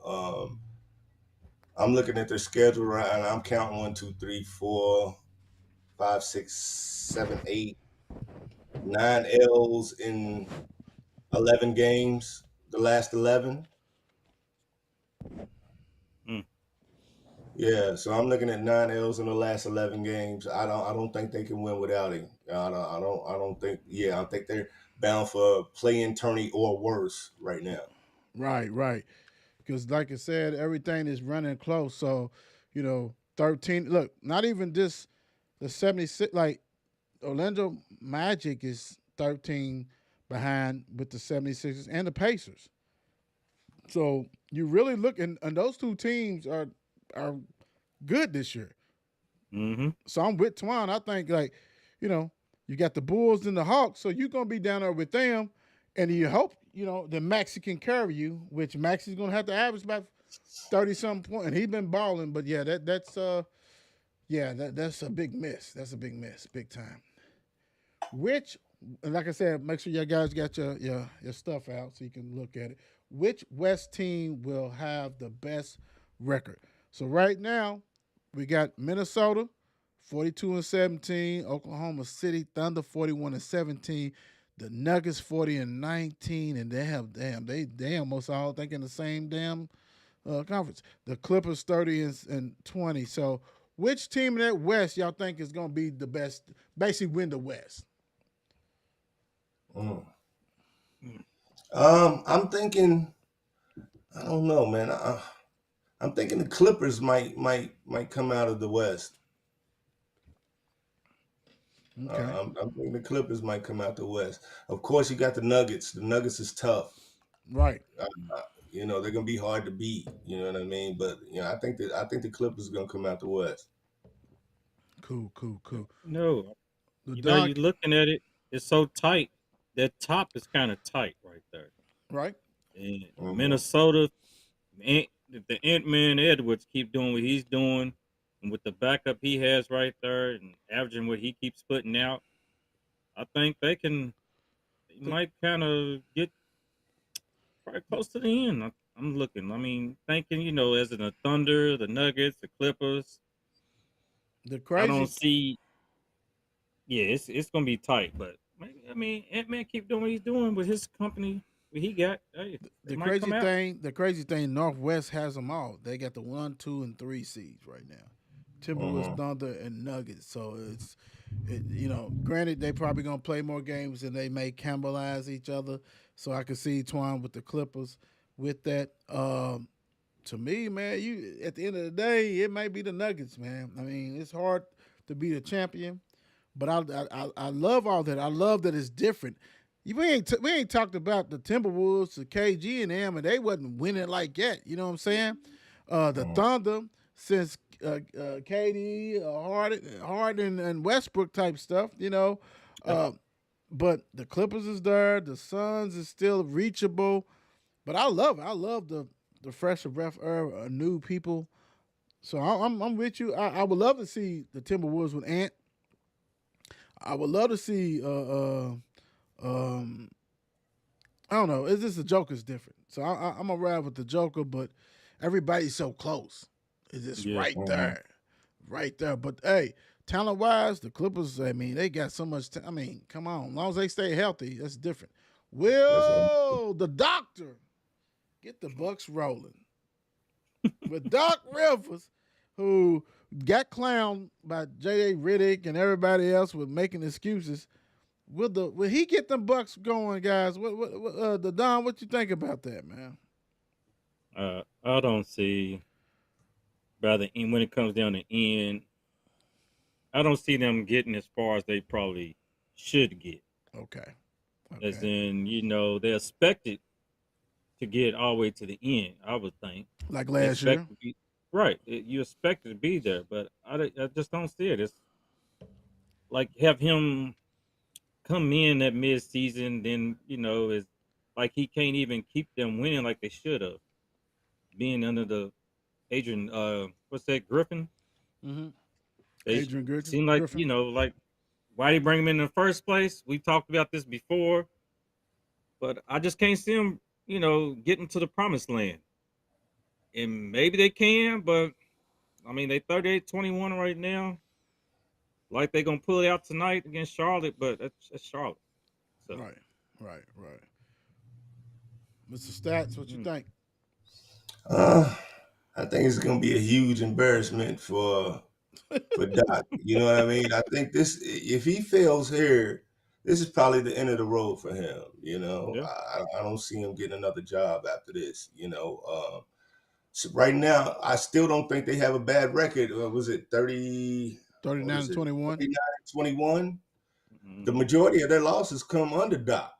D: I'm looking at their schedule right, and I'm counting 1, 2, 3, 4, 5, 6, 7, 8, 9 L's in 11 games. The last 11.
E: Mm.
D: Yeah, so I'm looking at 9 L's in the last 11 games. I don't think they can win without him. I don't think. Yeah, I think they're bound for play-in tourney or worse right now.
C: Right. Because like I said, everything is running close. So 13. Look, not even just the 76. Like Orlando Magic is 13 behind with the 76ers and the Pacers. So you really look, and those two teams are good this year.
E: Mm-hmm.
C: So I'm with Twan. I think you got the Bulls and the Hawks, so you're gonna be down there with them, and you hope that Maxi can carry you, which Maxi's gonna have to average about 30-something points, and he's been balling. But yeah, that's a big miss. That's a big miss, big time. Which, like I said, make sure you guys got your stuff out so you can look at it. Which West team will have the best record? So right now, we got Minnesota, 42-17, Oklahoma City Thunder, 41-17, the Nuggets, 40-19, and they almost all thinking the same damn conference. The Clippers, 30-20. So which team in that West y'all think is gonna be the best, basically win the West?
D: Mm. I'm thinking. I don't know, man. I'm thinking the Clippers might come out of the West.
C: Okay.
D: I'm thinking the Clippers might come out the West. Of course, you got the Nuggets. The Nuggets is tough.
C: Right.
D: They're gonna be hard to beat. You know what I mean? But I think the Clippers are gonna come out the West.
C: Cool.
E: No,
C: The
E: you're
C: Doc,
E: looking at it. It's so tight. That top is kind of tight right there.
C: right?
E: And
D: Hmm.
E: Minnesota, the Ant-Man Edwards keep doing what he's doing, and with the backup he has right there, and averaging what he keeps putting out, I think they
C: The,
E: might kind of get probably close to the end. I'm looking. I mean, thinking, as in the Thunder, the Nuggets, the Clippers.
C: the
E: I don't
C: crazy
E: see. Yeah, it's gonna be tight, but I mean, Ant-Man keep doing what he's doing with his company. What he got, hey, they
C: the
E: might come out.
C: crazy thing, Northwest has them all. They got the 1, 2, and 3 seeds right now. Timberwolves,
D: Hmm.
C: Thunder, and Nuggets. So granted they probably gonna play more games and they may cannibalize each other. So I could see Twine with the Clippers with that. To me, man, you at the end of the day, it might be the Nuggets, man. I mean, it's hard to be the champion, but I love all that. I love that it's different. We ain't talked about the Timberwolves, the KG and them, and they wasn't winning like that. You know what I'm saying? The
D: Hmm.
C: Thunder, since KD, Harden, and Westbrook type stuff.
E: Yep.
C: But the Clippers is there. The Suns is still reachable. But I love it. I love the fresh breath air, new people. So I'm with you. I would love to see the Timberwolves with Ant. I would love to see. Um, I don't know. It's just the Joker's different. So I'm gonna ride with the Joker, but everybody's so close. It's just
E: Yeah.
D: Hmm.
C: right there. But hey, talent wise, the Clippers. I mean, they got so much. I mean, come on. As long as they stay healthy, that's different.
D: That's what
C: Will the doctor get the Bucks rolling with Doc Rivers, who got clowned by J.A. Riddick and everybody else with making excuses? Will he get them Bucks going, guys? The Don? What you think about that, man?
E: I don't see by the end when it comes down to end. I don't see them getting as far as they probably should get.
C: Okay,
E: as
C: Okay.
E: in they expected to get all the way to the end. I would think
C: Like
E: they
C: last year.
E: expect to be right. You expect to be there, but I just don't see it. It's like have him come in at mid season, then it's like he can't even keep them winning like they should have, being under the Adrian what's that, Griffin?
C: Mm-hmm.
E: They
C: Adrian Griffin.
E: seem like,
C: Griffin.
E: like why they bring him in the first place. We talked about this before, but I just can't see him, getting to the promised land. And maybe they can, but I mean they 38-21 right now. Like they gonna pull it out tonight against Charlotte, but that's Charlotte. So
C: Right. Right. Mr. Stats, what you
E: mm,
C: think?
D: Uh, I think it's gonna be a huge embarrassment for Doc. You know what I mean? I think this, if he fails here, this is probably the end of the road for him.
E: yeah.
D: I don't see him getting another job after this. So right now, I still don't think they have a bad record. Was it 30? What
C: 39
D: was
C: and
D: it?
C: 21.
D: 39-21. The
E: Hmm.
D: majority of their losses come under Doc.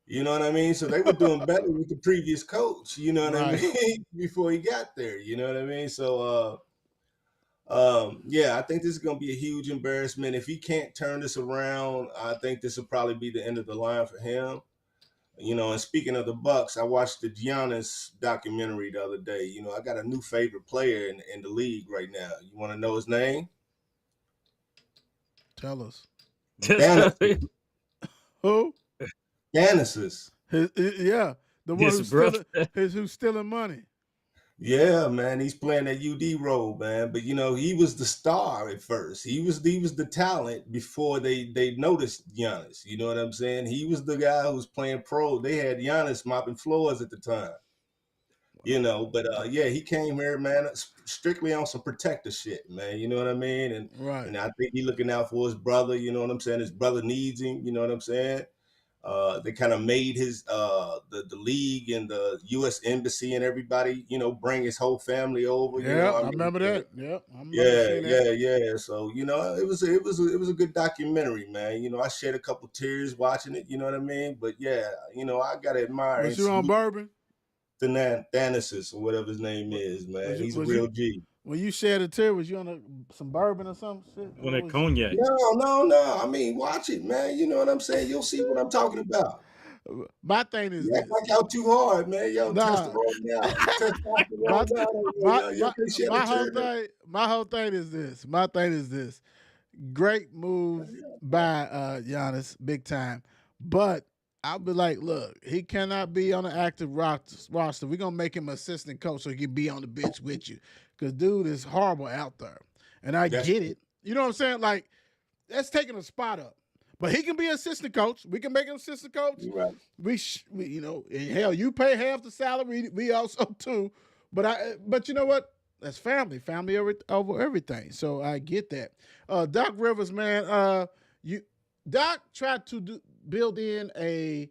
D: You know what I mean? So they were doing better with the previous coach. You know what I
C: Right.
D: mean? Before he got there. You know what I mean? So yeah, I think this is going to be a huge embarrassment. If he can't turn this around, I think this will probably be the end of the line for him. And speaking of the Bucks, I watched the Giannis documentary the other day. I got a new favorite player in the league right now. You want to know his name?
C: Tell us.
E: Just
D: Thanasis.
C: Who?
D: Thanasis.
C: Yeah. The one
E: this
C: who's
E: bro.
C: who's stealing money.
D: Yeah, man, he's playing that UD role, man. But he was the star at first. He was the talent before they noticed Giannis. You know what I'm saying? He was the guy who was playing pro. They had Giannis mopping floors at the time. But yeah, he came here, man, strictly on some protector shit, man. You know what I mean? And
C: Right.
D: and I think he's looking out for his brother. You know what I'm saying? His brother needs him. You know what I'm saying? They kind of made his the league and the U.S. embassy and everybody, bring his whole family over.
C: Yeah,
D: I
C: I
D: mean,
C: remember that. Yep, I remember
D: yeah,
C: seeing that.
D: yeah, yeah. So it was a good documentary, man. I shed a couple tears watching it. You know what I mean? But yeah, I gotta admire and
C: Was you on
D: salute
C: bourbon?
D: Thanasis or whatever his name
C: Wa-
D: is,
C: Was
D: man.
C: you
D: He's a
C: was you
D: real G.
C: when you shed a tear? Was you on some bourbon or some shit?
E: On
C: What
E: that
C: was you?
E: cognac.
D: No, no, no. I mean, watch it, man. You know what I'm saying? You'll see what I'm talking about.
C: My thing is
D: You act
C: this.
D: like y'all too hard, man. Yo,
C: Nah. my,
D: testosterone down.
C: my,
D: Y'all
C: my,
D: can shed a
C: my whole
D: tear.
C: thing. My whole thing is this. My thing is this. Great move by Giannis, big time. But I'll be like, look, he cannot be on the active roster. We're gonna make him assistant coach so he can be on the bench with you. Cause dude is horrible out there. And I
D: That's
C: get it. You know what I'm saying? Like, that's taking a spot up. But he can be assistant coach. We can make him assistant coach.
D: you right.
C: And hell, you pay half the salary. We also too. But you know what? That's family over everything. So I get that. Doc Rivers, man. Doc tried to build in a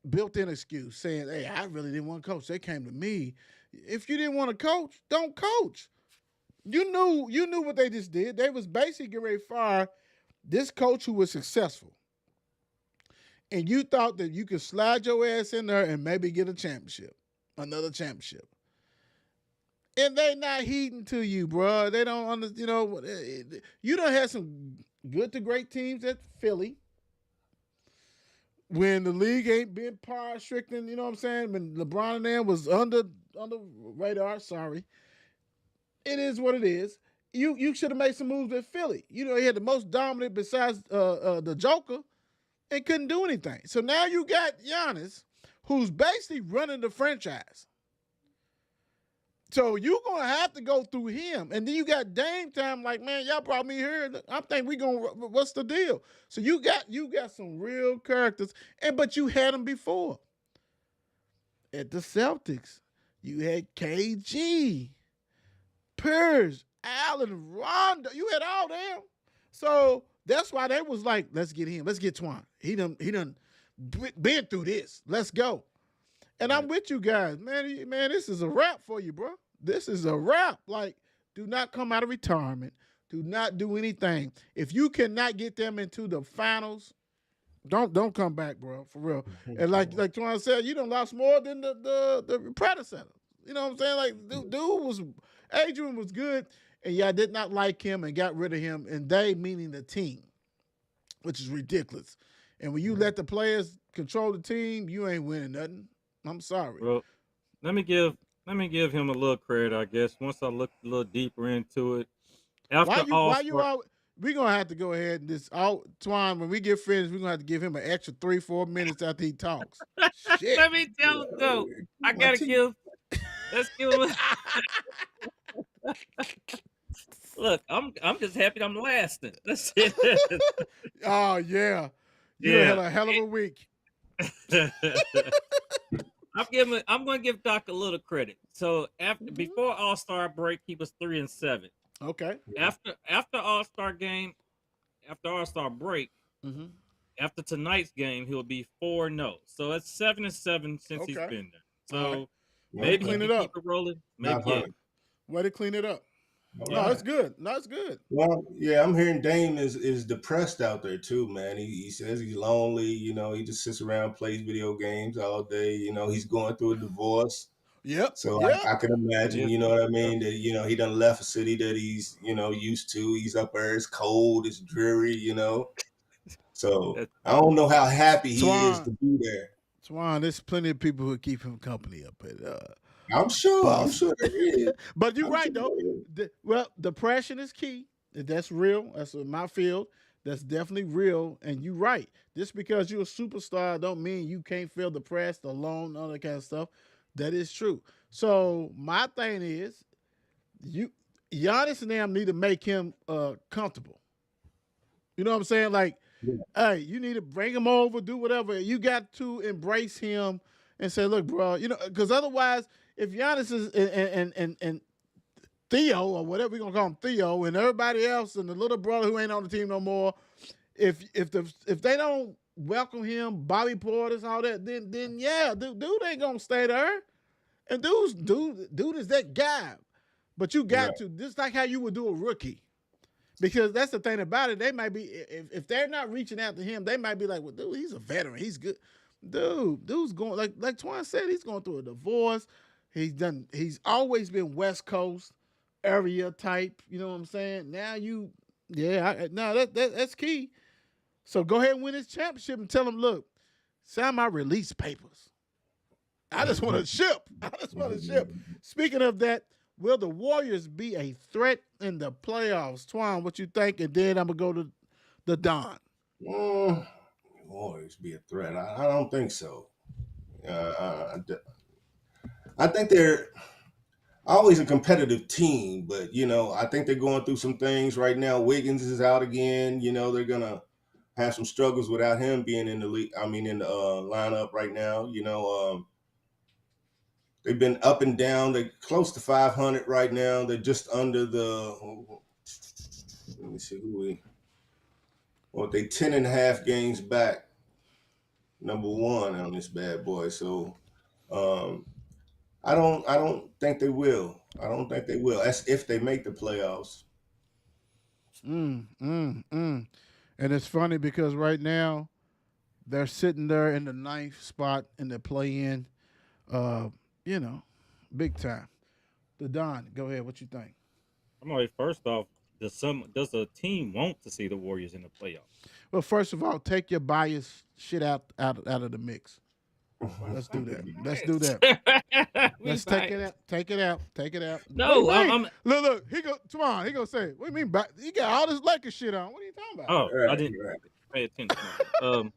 C: built-in excuse, saying, "Hey, I really didn't want to coach. They came to me. If you didn't want to coach, don't coach." You knew what they just did. They was basically getting ready to fire this coach who was successful, and you thought that you could slide your ass in there and maybe get another championship. And they not heeding to you, bro. They don't you don't have some good to great teams at Philly when the league ain't been power stricken. You know what I'm saying? When LeBron and them was under radar. Sorry, it is what it is. You should have made some moves at Philly. He had the most dominant besides the Joker and couldn't do anything. So now you got Giannis, who's basically running the franchise. So you're gonna have to go through him, and then you got Dame time. Like, man, y'all brought me here. I think we gonna. What's the deal? So you got some real characters, but you had them before. At the Celtics, you had KG, Pierce, Allen, Rondo. You had all them. So that's why they was like, let's get him. Let's get Twan. He done been through this. Let's go. And I'm with you guys, man. Man, this is a wrap for you, bro. This is a wrap. Like, do not come out of retirement. Do not do anything. If you cannot get them into the finals, Don't come back, bro. For real. And like Twan said, you done lost more than the predecessor. You know what I'm saying? Like dude was Adrian was good, and y'all did not like him and got rid of him. And they meaning the team, which is ridiculous. And when you let the players control the team, you ain't winning nothing. I'm sorry.
E: Well, let me give him a little credit, I guess. Once I looked a little deeper into it, after All
C: Why you
E: Star,
C: all we gonna have to go ahead and this all Twan, when we get finished, we're gonna have to give him an extra 3-4 minutes after he talks. Shit.
E: let me tell him though. I
D: My
E: gotta
D: team.
E: give. Let's give him. Look, I'm just happy I'm lasting. That's it.
C: Oh yeah. You
E: Yeah.
C: had a hell of a week.
E: I'm going to give Doc a little credit. So before All Star break, he was 3-7.
C: Okay.
E: After All Star game, after All Star break,
C: Mm-hmm.
E: after tonight's game, he'll be 4-0. So that's 7-7 since he's
C: Okay.
E: been there. So
C: All right.
E: maybe he
C: Clean
E: can
C: it up.
E: keep it rolling. Maybe yeah.
D: 500.
C: Way to clean it up.
D: All
C: No,
D: right.
C: it's good. No, it's good.
D: Well, yeah, I'm hearing Dame is depressed out there too, man. He says he's lonely. You know, he just sits around, plays video games all day. You know, he's going through a divorce.
C: Yep.
D: So
C: Yep.
D: I can imagine,
E: Yeah.
D: you know what I mean, that, you know, he done left a city that he's, you know, used to. He's up there, it's cold, it's dreary, you know. So I don't know how happy he is to be there.
C: Twan, there's plenty of people who keep him company up at
D: I'm sure
C: Boston.
D: there is.
C: But you're
D: I'm
C: right
D: sure
C: though.
D: there is.
C: Well, depression is key. That's real. That's in my field. That's definitely real. And you're right. Just because you're a superstar don't mean you can't feel depressed, alone, all that kind of stuff. That is true. So my thing is, Giannis and them need to make him comfortable. You know what I'm saying? Like,
D: Yeah.
C: hey, you need to bring him over, do whatever. You got to embrace him and say, look, bro, you know, because otherwise, if Giannis is and Theo or whatever we're gonna call him, Theo, and everybody else and the little brother who ain't on the team no more, if they don't welcome him, Bobby Portis, all that, then yeah, dude ain't gonna stay there. And dude is that guy. But you got to, just like how you would do a rookie. Because that's the thing about it. They might be, if they're not reaching out to him, they might be like, well, dude, he's a veteran. He's good. Dude's going, like Twan said, he's going through a divorce. He's always been West Coast area type. You know what I'm saying? Now that's key. So go ahead and win his championship and tell him, look, sign my release papers. I just want to ship. Speaking of that, will the Warriors be a threat in the playoffs? Twan, what you think? And then I'm going to go to the Don.
D: Warriors be a threat. I don't think so. I think they're always a competitive team, but, you know, I think they're going through some things right now. Wiggins is out again. You know, they're going to have some struggles without him being in the league. I mean, in the lineup right now. You know, they've been up and down. They're close to 500 right now. They're just under the. Let me see who we. Well, they 10.5 games back. Number one on this bad boy. So, I don't think they will. I don't think they will. That's if they make the playoffs.
C: And it's funny because right now they're sitting there in the 9th spot in the play-in. You know, big time. The Don, go ahead. What you think?
E: I'm like, first off, does a team want to see the Warriors in the playoffs?
C: Well, first of all, take your bias shit out of the mix. Let's do that. Let's do that. Let's take it out. Take it out. Take it out.
E: No,
C: What do you mean?
E: I'm.
C: Look. He go. Come on. He gonna say, "What do you mean? He got all this Lakers shit on. What are you talking about?"
E: Oh, I
D: Right,
E: didn't
D: right.
E: pay attention.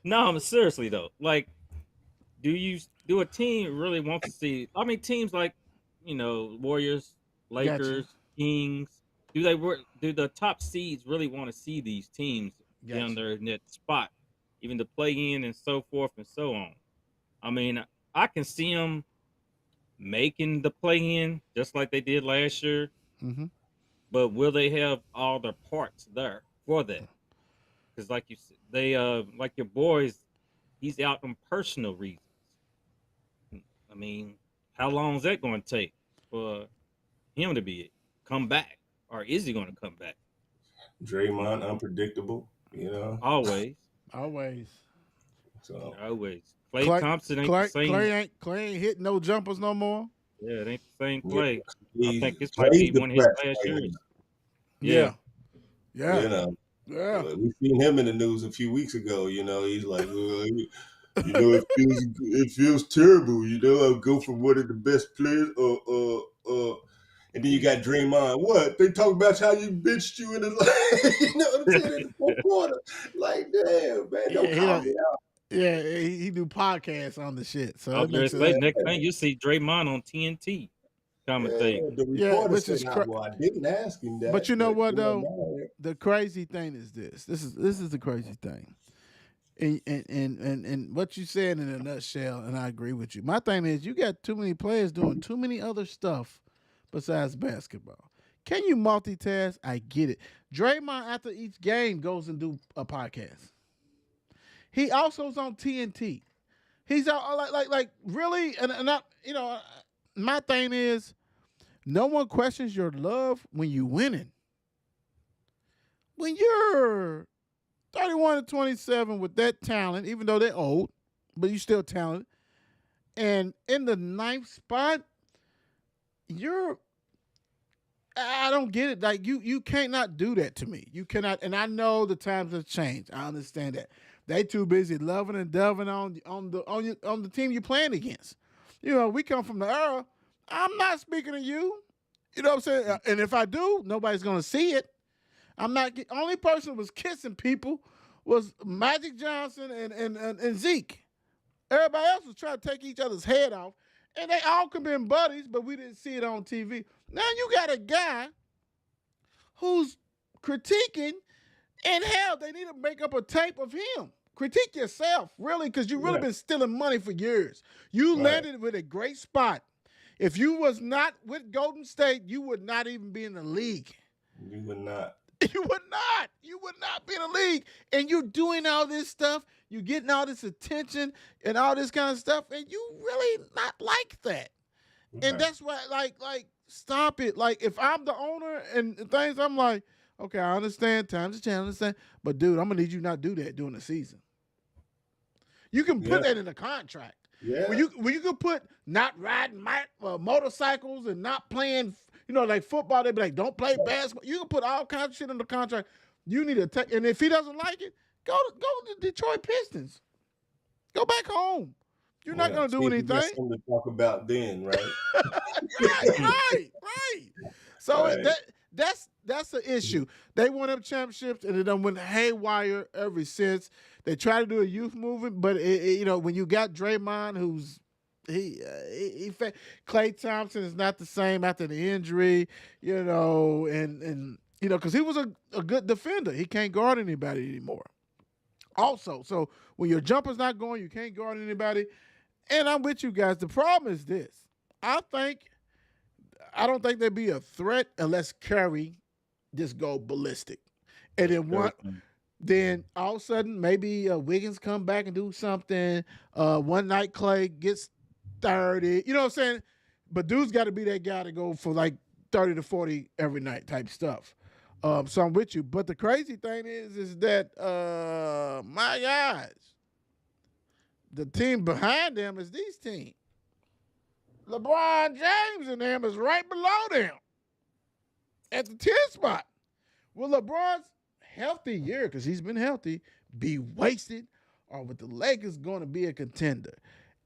E: No, I'm seriously though. Like, do a team really want to see? I mean, teams like, you know, Warriors, Lakers, Kings. Do the top seeds really want to see these teams down there in that spot, even to play in and so forth and so on? I mean, I can see them making the play in just like they did last year,
C: Mm-hmm.
E: but will they have all the parts there for that? Because like you said, they like your boys, he's out on personal reasons. I mean, how long is that going to take for him to come back, or is he going to come back?
D: Draymond unpredictable. You know,
E: Always,
C: Always.
D: so
E: always. Clay
C: Clay,
E: Thompson ain't the
C: Clay,
E: same.
C: Clay ain't hitting no jumpers no more.
E: Yeah, it ain't the same
D: yeah,
E: Clay. I
D: he's
E: think this might
D: Clay's
E: be one of his
D: depressed
E: last
D: right
E: years.
D: now.
E: Yeah.
C: Yeah, yeah,
D: You know,
C: yeah.
D: we seen him in the news a few weeks ago. You know, he's like, you know, it feels terrible. You know, I'll go from one of the best players, and then you got Draymond. What they talk about how you bitched you in the you know what I'm saying in the fourth quarter. Like, damn, man, don't
C: Yeah, he
D: call
C: don't,
D: me out.
C: yeah, he do podcasts on the shit, so
E: I was
C: that
E: gonna
C: makes
E: say
C: it.
E: next thing you see Draymond on TNT
D: Yeah,
E: commentating.
D: the
C: Yeah,
D: reporter
C: which
D: said,
C: is
D: "Well, I didn't ask him
C: but
D: that,
C: you know
D: but
C: what
D: you know,
C: though?
D: now,
C: The crazy thing is this. This is the crazy thing. And what you said in a nutshell, and I agree with you. My thing is, you got too many players doing too many other stuff besides basketball. Can you multitask? I get it. Draymond after each game goes and do a podcast. He also's on TNT. He's out like really, and I, my thing is, no one questions your love when you winning. When you're 31 to 27 with that talent, even though they're old, but you still talented. And in the ninth spot, you're I don't get it. Like you can't not do that to me. You cannot, and I know the times have changed. I understand that. They too busy loving and doving on the team you're playing against. You know, we come from the era. I'm not speaking to you. You know what I'm saying? And if I do, nobody's gonna see it. I'm not. Only person who was kissing people was Magic Johnson and Zeke. Everybody else was trying to take each other's head off, and they all could have been buddies, but we didn't see it on TV. Now you got a guy who's critiquing, and hell, they need to make up a tape of him. Critique yourself, really, because you've really been stealing money for years. You landed with a great spot. If you was not with Golden State, you would not even be in the league.
D: you would not."
C: You would not. You would not be in the league. And you're doing all this stuff. You're getting all this attention and all this kind of stuff. And you really not like that.
D: Okay.
C: And that's why, like, stop it. Like, if I'm the owner and things, I'm like, okay, I understand. Times have changed. I understand. But, dude, I'm going to need you not do that during the season. You can put that in the contract.
D: Yeah.
C: When you could put not riding motorcycles and not playing, like football, they'd be like, don't play basketball. You can put all kinds of shit in the contract. You need to take, and if he doesn't like it, go to the Detroit Pistons. Go back home. You're not going to do anything.
D: That's something to talk about then, right?
C: right. So
D: Right.
C: that's the issue. They won up championships and it done went haywire ever since. They try to do a youth movement, but when you got Draymond, who's Klay Thompson is not the same after the injury, and because he was a good defender. He can't guard anybody anymore. Also, so when your jumper's not going, you can't guard anybody. And I'm with you guys. The problem is this. I don't think there'd be a threat unless Curry just go ballistic. And then all of a sudden maybe Wiggins come back and do something. One night Clay gets 30. You know what I'm saying? But dude's got to be that guy to go for like 30 to 40 every night type stuff. So I'm with you. But the crazy thing is that my guys, the team behind them is these teams. LeBron James and them is right below them at the 10 spot. Will LeBron's healthy year, because he's been healthy, be wasted, or with the Lakers going to be a contender?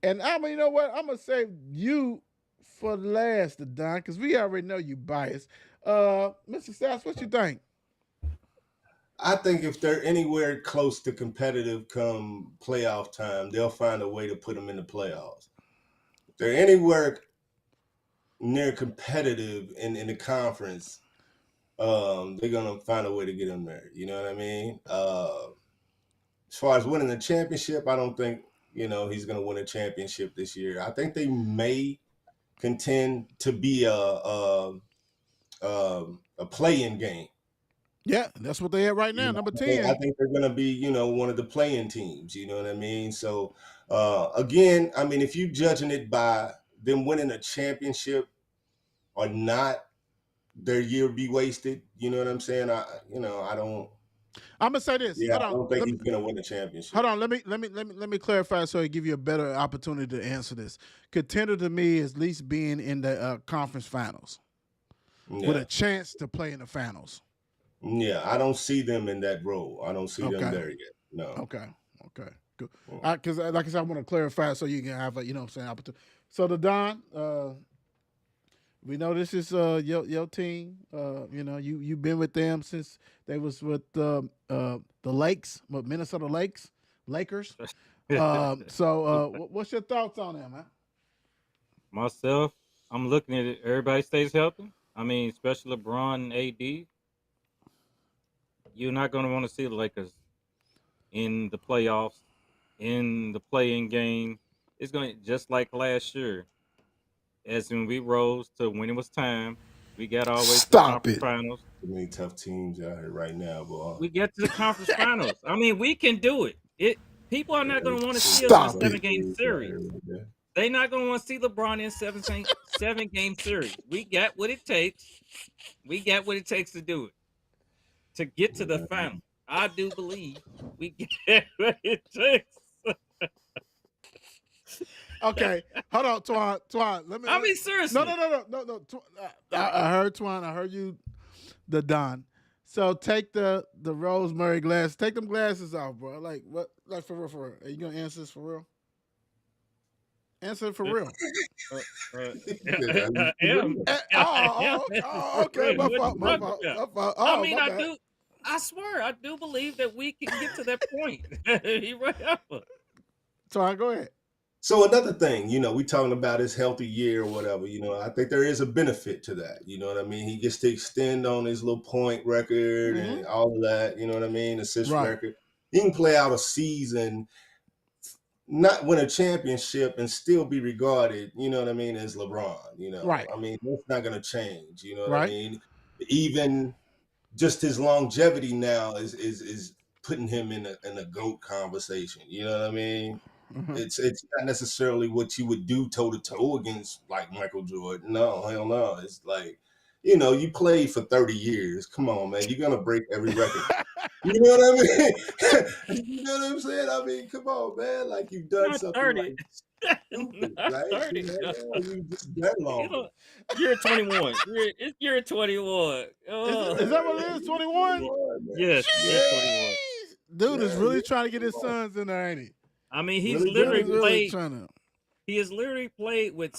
C: And you know what? I'm going to save you for last, Don, because we already know you biased. Mr. Sass, what you think?
D: I think if they're anywhere close to competitive come playoff time, they'll find a way to put them in the playoffs. If they're anywhere near competitive in the conference, they're gonna find a way to get them there. You know what I mean? As far as winning the championship, I don't think he's gonna win a championship this year. I think they may contend to be a play-in game.
C: Yeah, that's what they have right now, number 10.
D: I think they're going to be, one of the playing teams. You know what I mean? So, again, I mean, if you're judging it by them winning a championship or not, their year be wasted. You know what I'm saying? I don't
C: I'm gonna say this.
D: Yeah,
C: Hold
D: I
C: on.
D: don't think
C: Let
D: he's
C: me,
D: gonna win the championship.
C: hold on. Let me clarify so I give you a better opportunity to answer this. Contender to me is at least being in the conference finals with
D: Yeah,
C: a chance to play in the finals.
D: yeah, I don't see them in that role. I don't see them
C: Okay.
D: there yet. No.
C: Okay. Okay. Good.
D: Mm.
C: Because like I said, I want to clarify so you can have a, what I'm saying, opportunity. So the Don, we know this is your team. You've been with them since they was with the Lakes, what Minnesota Lakers. What's your thoughts on them, man?
E: Myself, I'm looking at it. Everybody stays healthy. I mean, especially LeBron and AD. You're not going to want to see the Lakers in the playoffs, in the play-in game. It's going to just like last year, as when we rose to when it was time. We got all the way to the
C: Stop
E: conference
C: it.
E: finals.
D: Too many tough teams out here right now, boy.
E: We get to the conference finals. I mean, we can do it. People are not going to want to see us in a
C: Stop it.
E: 7-game series. They're not going to want to see LeBron in 7-game series. We got what it takes. We got what it takes to do it. To get to the final. I do believe we get what it takes.
C: Okay, hold on, Twan. Let me.
E: I mean, seriously.
C: No. I heard Twan. I heard you, the Don. So take the Rosemary glasses. Take them glasses off, bro. Like what? Like for real. Are you gonna answer this for real? Answer it for real. Okay. My fault.
E: I mean, I do. I swear, I do believe that we can get to that point. He right up.
C: Twan, go ahead.
D: So another thing, we talking about his healthy year or whatever, I think there is a benefit to that. You know what I mean? He gets to extend on his little point record and all of that, you know what I mean? Assist record. He can play out a season, not win a championship and still be regarded, you know what I mean, as LeBron,
C: Right.
D: I mean, that's not going to change, you know what I mean? Even just his longevity now is putting him in a GOAT conversation, you know what I mean?
C: Mm-hmm.
D: It's not necessarily what you would do toe to toe against like Michael Jordan. No, hell no. It's like, you played for 30 years. Come on, man. You're gonna break every record. You know what I mean? You know what I'm saying? I mean, come on, man. Like you've done
E: Not
D: something
E: 30.
D: like stupid, right?
E: 30.
D: You just that long.
E: You're 21. You're 21.
C: Is that what it is? 21?
E: Yes, you're 21.
C: Dude is really trying to get his sons in there, ain't he?
E: I mean, he's
D: Really
E: literally
C: really
E: played. He has literally played with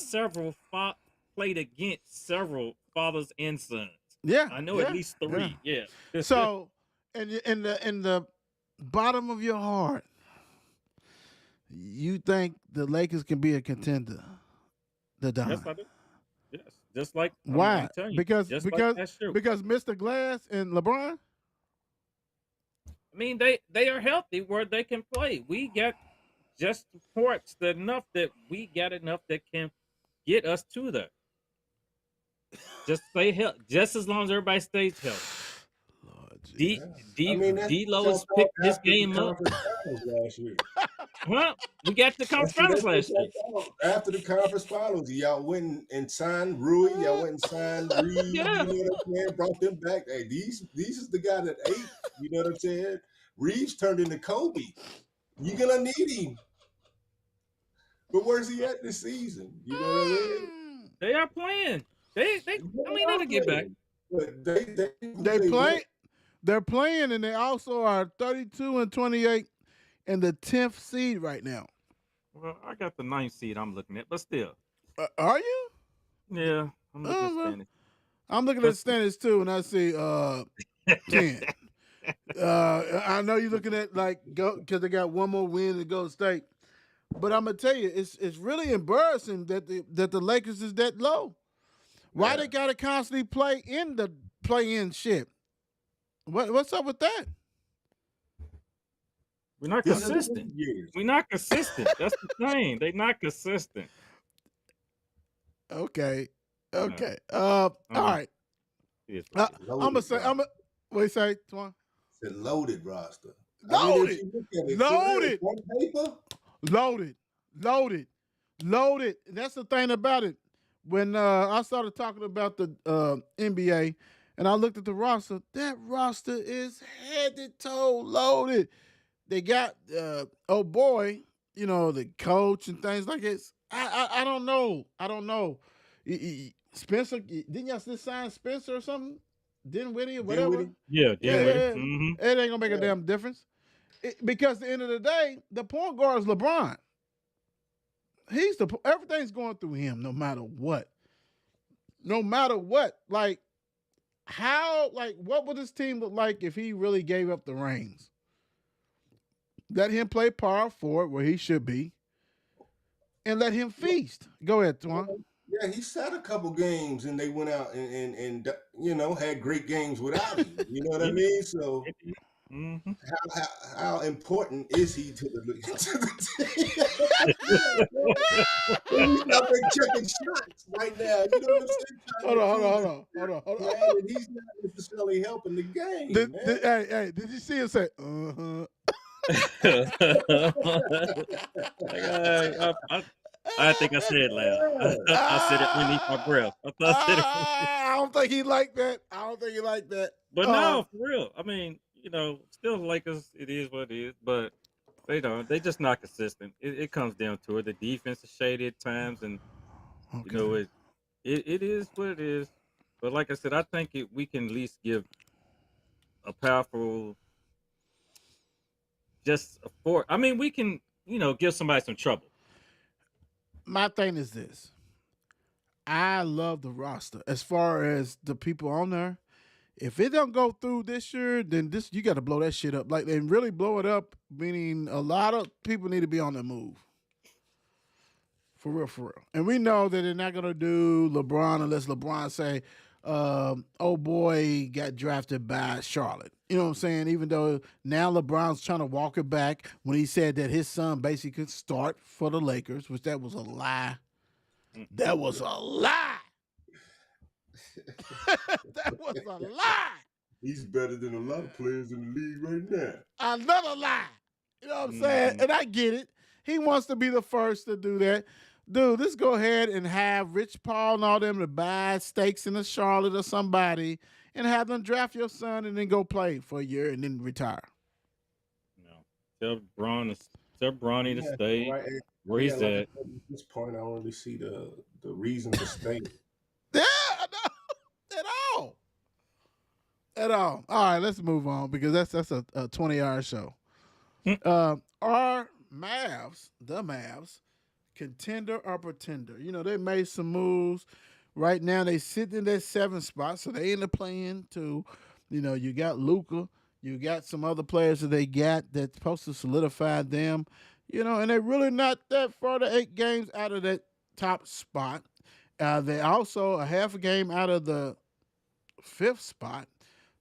E: played against several fathers and sons.
C: Yeah,
E: I know at least 3. Yeah.
C: So, in the bottom of your heart, you think the Lakers can be a contender? The Don.
E: Yes, I do. Yes, just like
C: why?
E: I'm telling you,
C: Because
E: just like last year.
C: because Mr. Glass and LeBron.
E: I mean, they are healthy where they can play. We got just supports enough that can get us to there. Just stay healthy. Just as long as everybody stays healthy. D-Lo has picked this game up.
D: Last year.
E: Well, we got the conference finals last year.
D: After the conference finals, y'all went and signed Rui. Y'all went and signed Reed.
E: Yeah.
D: You know what I'm saying? Brought them back. Hey, these is the guy that ate. You know what I'm saying? Reeves turned into Kobe. You're gonna need him. But where's he at this season? You know what I mean?
E: They are playing. They'll get back.
D: But
C: they play. They're playing, and they also are 32-28 in the 10th seed right now.
E: Well, I got the 9th seed I'm looking at, but still.
C: Are you?
E: Yeah, I'm looking at standings.
C: I'm looking at standings too, and I see 10. I know you're looking at because they got one more win to Golden State, but I'm gonna tell you, it's really embarrassing that the Lakers is that low. Why they gotta constantly play in the play-in shit? What's up with that?
E: We're not consistent. We're not consistent. That's the thing. They're not consistent.
C: Okay. All right. I'm gonna say. What you say, Twan?
D: It's a loaded roster.
C: Loaded. Loaded.
D: On paper.
C: Loaded. That's the thing about it. When I started talking about the NBA, And I looked at the roster. That roster is head to toe loaded. They got oh boy, the coach and things like this. I don't know. I don't know. Spencer, didn't y'all just sign Spencer or something? Dinwiddie or whatever?
D: Dinwiddie?
E: Yeah,
C: Yeah,
E: Dinwiddie.
C: it ain't gonna make a
D: Yeah.
C: damn difference. Because at the end of the day, the point guard is LeBron. Everything's going through him, no matter what. No matter what. Like, what would this team look like if he really gave up the reins? Let him play power forward where he should be, and let him feast. Go ahead, Twan.
D: Yeah, he sat a couple games and they went out and had great games without him. You know what I mean? So
E: Mm-hmm.
D: how important is he to the team? He's out there checking shots right now. You know what I'm saying?
C: Hold on.
D: Yeah, and he's not necessarily helping the game, man.
C: Hey, did you see him say,
E: I think I said it loud. I said it underneath my breath.
C: I don't think he liked that.
E: But no, for real. I mean, still Lakers, it is what it is, but they just not consistent. It comes down to it. The defense is shady at times, and
C: Okay.
E: it is what it is. But like I said, I think we can at least give a powerful we can, give somebody some trouble.
C: My thing is this. I love the roster. As far as the people on there, if it don't go through this year, then you got to blow that shit up. Like, and really blow it up, meaning a lot of people need to be on the move. For real. And we know that they're not going to do LeBron unless LeBron say, oh boy got drafted by Charlotte. You know what I'm saying? Even though now LeBron's trying to walk it back when he said that his son basically could start for the Lakers, which that was a lie. That was a lie. That was a lie.
D: He's better than a lot of players in the league right now.
C: Another lie. You know what I'm saying? And I get it. He wants to be the first to do that. Dude, let's go ahead and have Rich Paul and all them to buy stakes in a Charlotte or somebody and have them draft your son and then go play for a year and then retire.
E: Tell Bronny to stay
D: Right.
E: where he's
D: Like
E: at.
D: at this point, I don't really see the reason to stay.
C: Yeah, no, at all. All right, let's move on because that's a 20-hour show. Are the Mavs, contender or pretender? They made some moves. Right now, they sit in that 7th spot, so they in the play-in too. You got Luka. You got some other players that they got that's supposed to solidify them. And they're really not that far to 8 games out of that top spot. They also a half a game out of the 5th spot.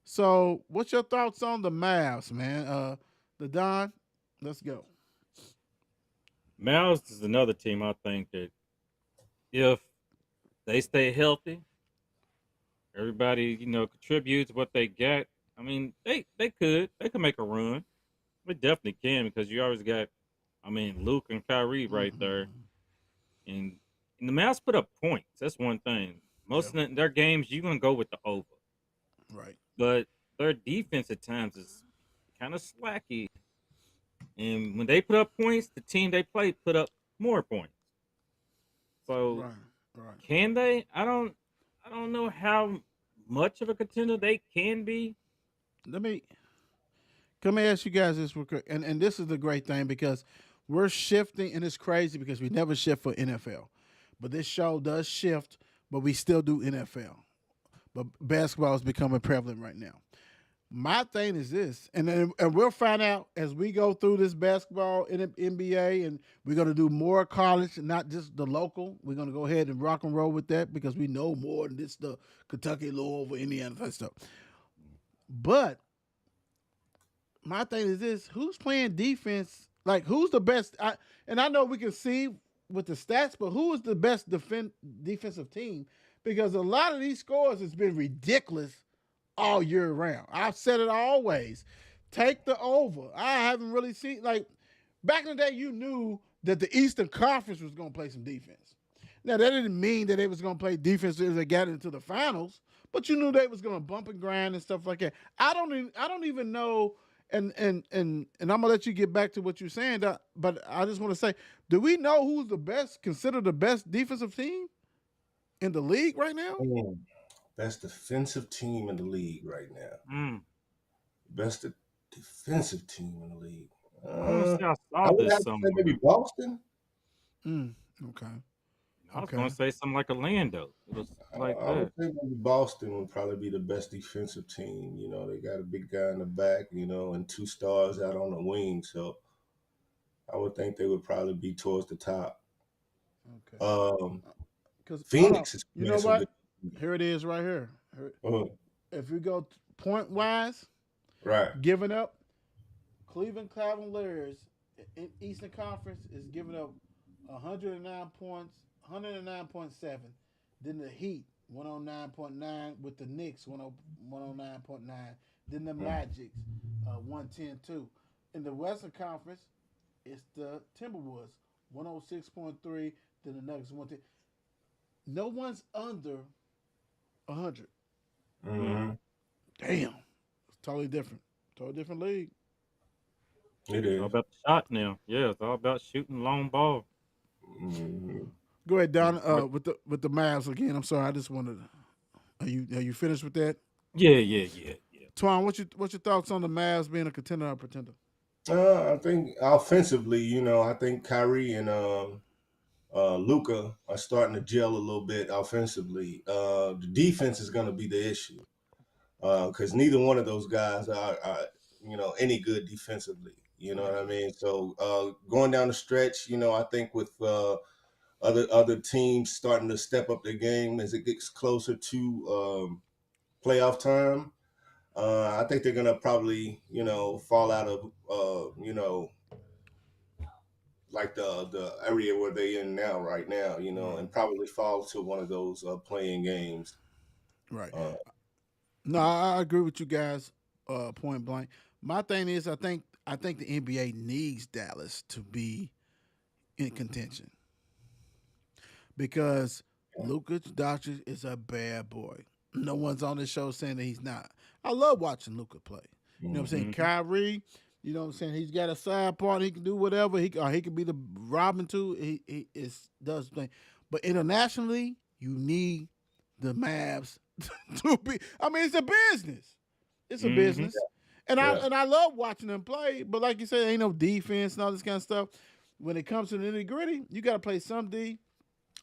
C: So, what's your thoughts on the Mavs, man? The Don, let's go.
E: Mavs is another team I think that if they stay healthy, everybody, contributes what they got. I mean, they could make a run. They definitely can because you always got, Luke and Kyrie right there. And the Mavs put up points. That's one thing. Most of their games, you're going to go with the over.
C: Right.
E: But their defense at times is kind of slacky. And when they put up points, the team they play put up more points. So
C: Right.
E: can they? I don't know how much of a contender they can be.
C: Let me ask you guys this real quick. And this is the great thing because we're shifting, and it's crazy because we never shift for NFL. But this show does shift, but we still do NFL. But basketball is becoming prevalent right now. My thing is this, and we'll find out as we go through this basketball in the NBA, and we're going to do more college, not just the local. We're going to go ahead and rock and roll with that because we know more than this the Kentucky, Louisville, Indiana type stuff. But my thing is this: who's playing defense? Like, who's the best? I know we can see with the stats, but who is the best defensive team? Because a lot of these scores has been ridiculous all year round. I've said it always. Take the over. I haven't really seen, like, back in the day, you knew that the Eastern Conference was going to play some defense. Now that didn't mean that they was gonna play defense as they got into the finals, but you knew they was gonna bump and grind and stuff like that. I don't even know. And I'm gonna let you get back to what you're saying, but I just want to say, do we know who's the best, considered the best defensive team in the league right now?
D: Best defensive team in the league right now.
E: Mm.
D: Best defensive team in the league.
E: I want to say I
D: I
E: saw
D: would
E: this
D: have to say
E: somewhere.
D: maybe Boston.
C: Okay.
E: I was
C: Okay.
E: going to say something like Orlando. It was like
D: I would
E: that.
D: say maybe Boston would probably be the best defensive team. You know, they got a big guy in the back, you know, and 2 stars out on the wing. So I would think they would probably be towards the top.
C: Okay. Because
D: Phoenix is
C: you know
D: playing some
C: what?
D: good.
C: Here it is, right here. If we go point wise,
D: Right.
C: giving up, Cleveland Cavaliers in Eastern Conference is giving up 109 points, 109.7. Then the Heat 109.9 with the Knicks 109.9. Then the Magic 110 too. In the Western Conference, it's the Timberwolves 106.3. Then the Nuggets 110. No one's under 100.
D: Mm-hmm.
C: Damn, it's totally different. Totally different league.
D: It
E: It's
D: is.
E: all about the shot now. Yeah, it's all about shooting long ball.
D: Mm-hmm.
C: Go ahead, Don. With the Mavs again. I'm sorry. I just wanted. Are you finished with that?
E: Yeah.
C: Twan, what's your thoughts on the Mavs being a contender or pretender?
D: I think offensively, you know, I think Kyrie and Luca are starting to gel a little bit offensively. The defense is going to be the issue because neither one of those guys are, you know, any good defensively. You know what I mean? So going down the stretch, you know, I think with other teams starting to step up their game as it gets closer to playoff time, I think they're gonna probably, you know, fall out of, you know, like the area where they in now, right now, you know, and probably fall to one of those playing games.
C: Right.
D: Uh,
C: No, I agree with you guys. Point blank. My thing is, I think the NBA needs Dallas to be in contention because Luka Doncic is a bad boy. No one's on this show saying that he's not. I love watching Luka play. You know what I'm saying?
E: Mm-hmm.
C: Kyrie, you know what I'm saying? He's got a side part. He can do whatever. He can be the Robin too. He does thing. But internationally, you need the Mavs to be. I mean, it's a business. It's a
E: Mm-hmm.
C: business. And
D: Yeah.
C: I love watching them play. But like you said, ain't no defense and all this kind of stuff. When it comes to the nitty gritty, you got to play some D,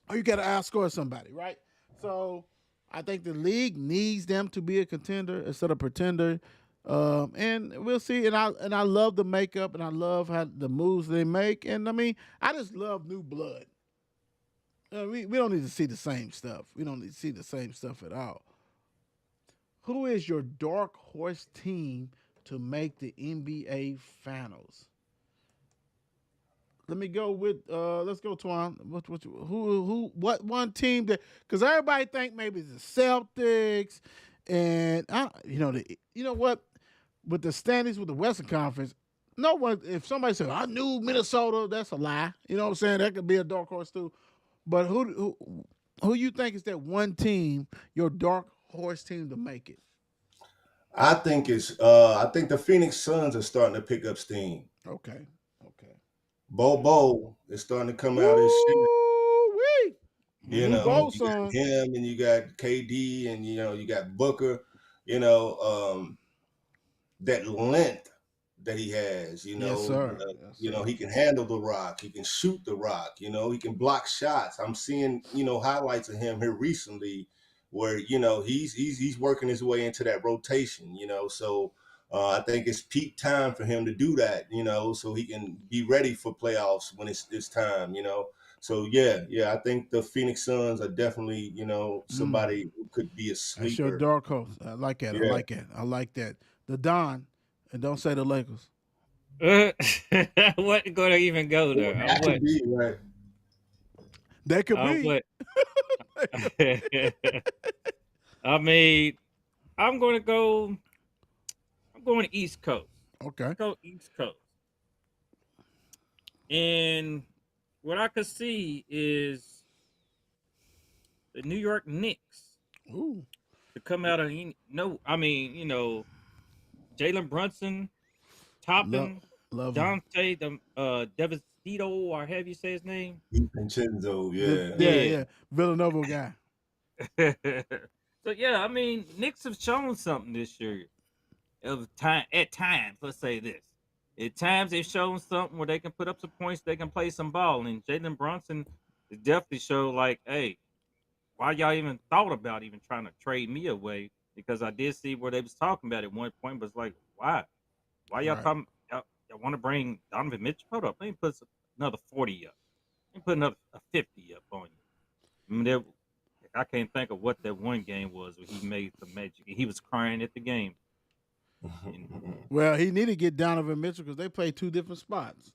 C: or you got to outscore somebody, right? So I think the league needs them to be a contender instead of pretender. And we'll see. And I love the makeup, and I love how the moves they make. And I mean, I just love new blood. We don't need to see the same stuff. We don't need to see the same stuff at all. Who is your dark horse team to make the NBA Finals? Let me go with let's go Twan. What one team that, because everybody think maybe it's the Celtics, and you know what, with the standings with the Western Conference, no one, if somebody says I knew Minnesota, that's a lie. You know what I'm saying? That could be a dark horse too. But who you think is that one team, your dark horse team to make it?
D: I think I think the Phoenix Suns are starting to pick up steam.
C: Okay.
D: Bo is starting to come out his shit.
C: Woo-wee.
D: You
C: Mhm,
D: know,
C: Bo,
D: you got
C: son.
D: him and you got KD and you know you got Booker. You know, that length that he has. You know,
C: Yes, sir. Yes,
D: you know
C: sir.
D: he can handle the rock. He can shoot the rock. You know, he can block shots. I'm seeing highlights of him here recently where he's working his way into that rotation. You know, so. I think it's peak time for him to do that, you know, so he can be ready for playoffs when it's time, you know. So yeah, I think the Phoenix Suns are definitely, somebody who could be a
C: That's your
D: sleeper.
C: dark horse. I like that.
D: Yeah.
C: I like that. The Don, and don't say the Lakers.
E: I wasn't going to even go there. I
D: That could
E: wasn't.
D: be right.
C: They could
E: I
C: be.
E: wasn't. I mean, I'm going to East Coast.
C: Okay.
E: Go East Coast. And what I could see is the New York Knicks
C: Ooh,
E: to come out of Jalen Brunson,
C: love,
E: Toppin,
C: love him.
E: Dante, the Devastito, or however you say his name.
D: Vincenzo, yeah.
C: Yeah,
E: Yeah.
C: yeah, Villanova guy.
E: So yeah, I mean, Knicks have shown something this year. Of time at times, let's say this. At times they've shown something where they can put up some points, they can play some ball. And Jalen Brunson has definitely showed like, hey, why y'all even thought about even trying to trade me away? Because I did see where they was talking about at one point, but it's like, why? Why y'all
C: Right.
E: talking y'all want to bring Donovan Mitchell? Hold up, let me put another 40 up. Let me put another a 50 up on you. I mean, I can't think of what that one game was where he made some magic. He was crying at the game.
C: Well, he needed to get Donovan Mitchell because they play two different spots.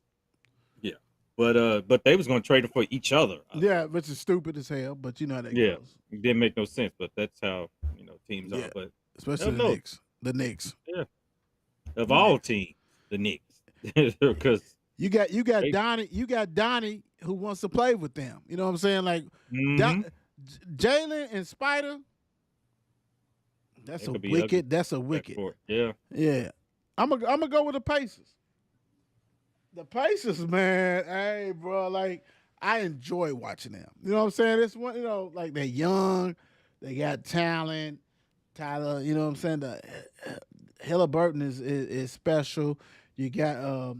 E: Yeah, but they was gonna trade him for each other.
C: Yeah, which is stupid as hell, but you know how that
E: Yeah,
C: goes.
E: it didn't make no sense, but that's how teams
C: Yeah.
E: are. But
C: Especially the
E: no,
C: Knicks. The Knicks.
E: yeah, of all teams, the Knicks, because
C: You got
E: they,
C: Donnie who wants to play with them. You know what I'm saying? Like
E: Mhm,
C: Jalen and Spider. That's
E: that
C: a
E: could be ugly.
C: wicked. That's a wicked.
E: Backcourt. Yeah,
C: Yeah. I'm gonna go with the Pacers. The Pacers, man. Hey, bro, like I enjoy watching them. You know what I'm saying? It's one, like they're young, they got talent. Tyler, you know what I'm saying? The Halliburton is special. You got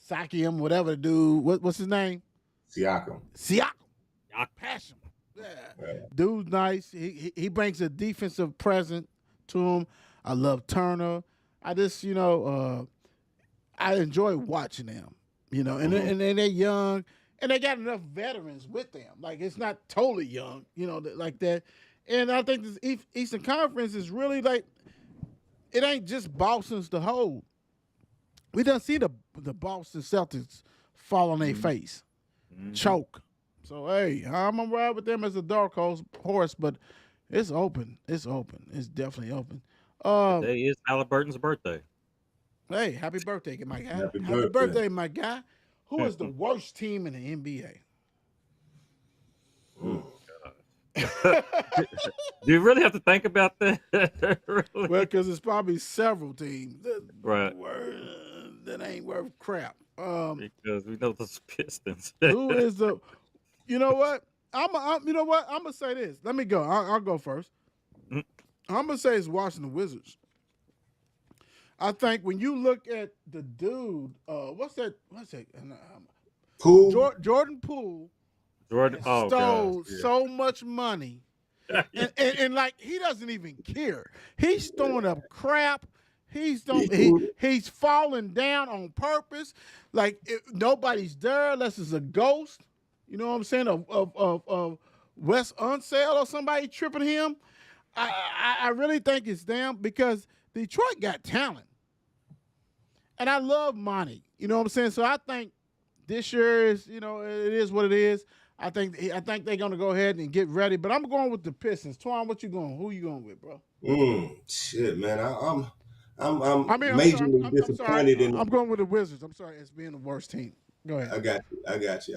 C: Sakiam, whatever the dude. What's his name?
D: Siakam.
C: Siakam.
E: Y'all-
C: Passion. Yeah.
D: Yeah.
C: Dude's nice. He brings a defensive presence to him. I love Turner. I just, I enjoy watching them. And they're young, and they got enough veterans with them. Like it's not totally young, like that. And I think this Eastern Conference is really like it ain't just Boston's the whole. We done see the Boston Celtics fall on their face, choke. So hey, I'm gonna ride with them as a dark horse, but it's open. It's open. It's definitely open.
E: Today is Halliburton's birthday.
C: Hey, happy birthday, my guy.
D: Happy
C: Happy
D: birthday.
C: birthday, my guy. Who is the worst team in the NBA?
E: Do you really have to think about that? Really?
C: Well, because it's probably several teams
E: Right.
C: that ain't worth crap.
E: Because we know those Pistons.
C: Who is the? You know what? You know what? I'm gonna say this. Let me go. I'll go first.
E: Mm.
C: I'm gonna say it's Washington Wizards. I think when you look at the dude, what's that?
D: Poole.
C: Jordan Poole
E: Jordan? Oh,
C: stole
E: gosh.
C: so much money, and like he doesn't even care. He's throwing up crap. He's falling down on purpose. Like nobody's there unless it's a ghost. You know what I'm saying? Of Wes Unseld or somebody tripping him. I really think it's them because Detroit got talent. And I love Monty. You know what I'm saying? So I think this year is, it is what it is. I think they're gonna go ahead and get ready. But I'm going with the Pistons. Twan, what you going? Who you going with, bro?
D: Shit, man. I'm
C: I'm
D: majorly disappointed in.
C: I'm going with the Wizards. I'm sorry, it's being the worst team. Go ahead.
D: I got you.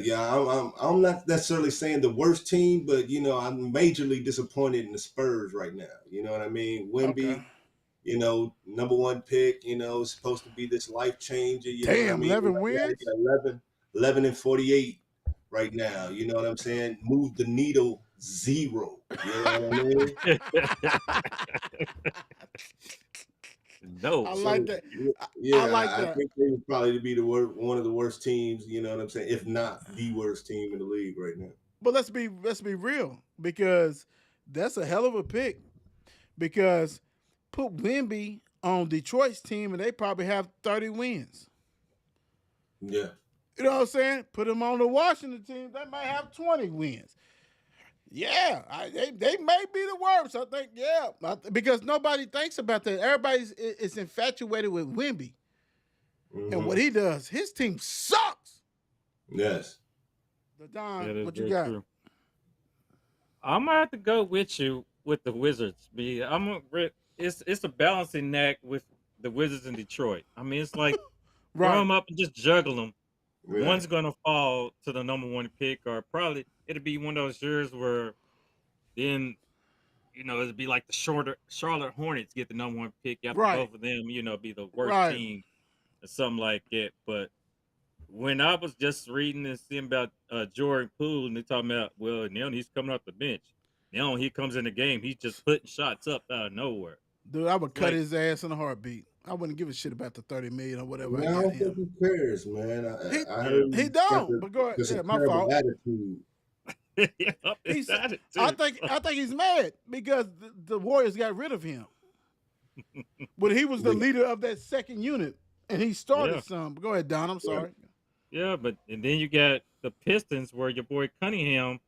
D: Yeah, I'm not necessarily saying the worst team, but I'm majorly disappointed in the Spurs right now. You know what I mean? Wemby,
C: Okay.
D: number one pick. Is supposed to be this life changer. You know what I
C: Damn,
D: mean?
C: 11
D: Right now,
C: wins?
D: 11 and 48 right now. You know what I'm saying? Move the needle 0. You know what I mean?
E: No.
C: I like that.
D: Yeah,
C: I like that.
D: I think they would probably be one of the worst teams. You know what I'm saying? If not the worst team in the league right now.
C: But let's be real, because that's a hell of a pick. Because put Wemby on Detroit's team and they probably have 30 wins.
D: Yeah.
C: You know what I'm saying? Put him on the Washington team, they might have 20 wins. Yeah, they may be the worst. I think, because nobody thinks about that. Everybody is infatuated with Wemby. And what he does, his team sucks.
D: Yes.
C: Don,
E: That is
C: what you
E: very
C: got?
E: true. I'm gonna have to go with you with the Wizards. It's a balancing act with the Wizards in Detroit. I mean, it's like throw
C: Right.
E: them up and just juggle them.
D: Yeah.
E: One's gonna fall to the number one pick, or probably it'll be one of those years where then it'd be like the shorter Charlotte Hornets get the number one pick after
C: Right.
E: both of them, be the worst
C: Right.
E: team or something like that. But when I was just reading and seeing about Jordan Poole, and they talking about, well, now he's coming off the bench. Now he comes in the game, he's just putting shots up out of nowhere.
C: Dude, I would cut
E: Like,
C: his ass in a heartbeat. I wouldn't give a shit about the 30 million or whatever
D: Man,
C: I
D: I
C: got
D: don't think
C: him.
D: he cares, man.
C: He
D: I heard
C: he
D: he's got
C: don't. But go ahead.
D: just a
C: Yeah, my
D: terrible
C: fault.
D: attitude.
E: yeah,
C: He's,
E: it's attitude.
C: I think he's mad because the Warriors got rid of him. But he was the
D: Yeah.
C: leader of that second unit, and he started
E: Yeah.
C: some. Go ahead, Don. I'm sorry.
E: Yeah, but and then you got the Pistons where your boy Cunningham,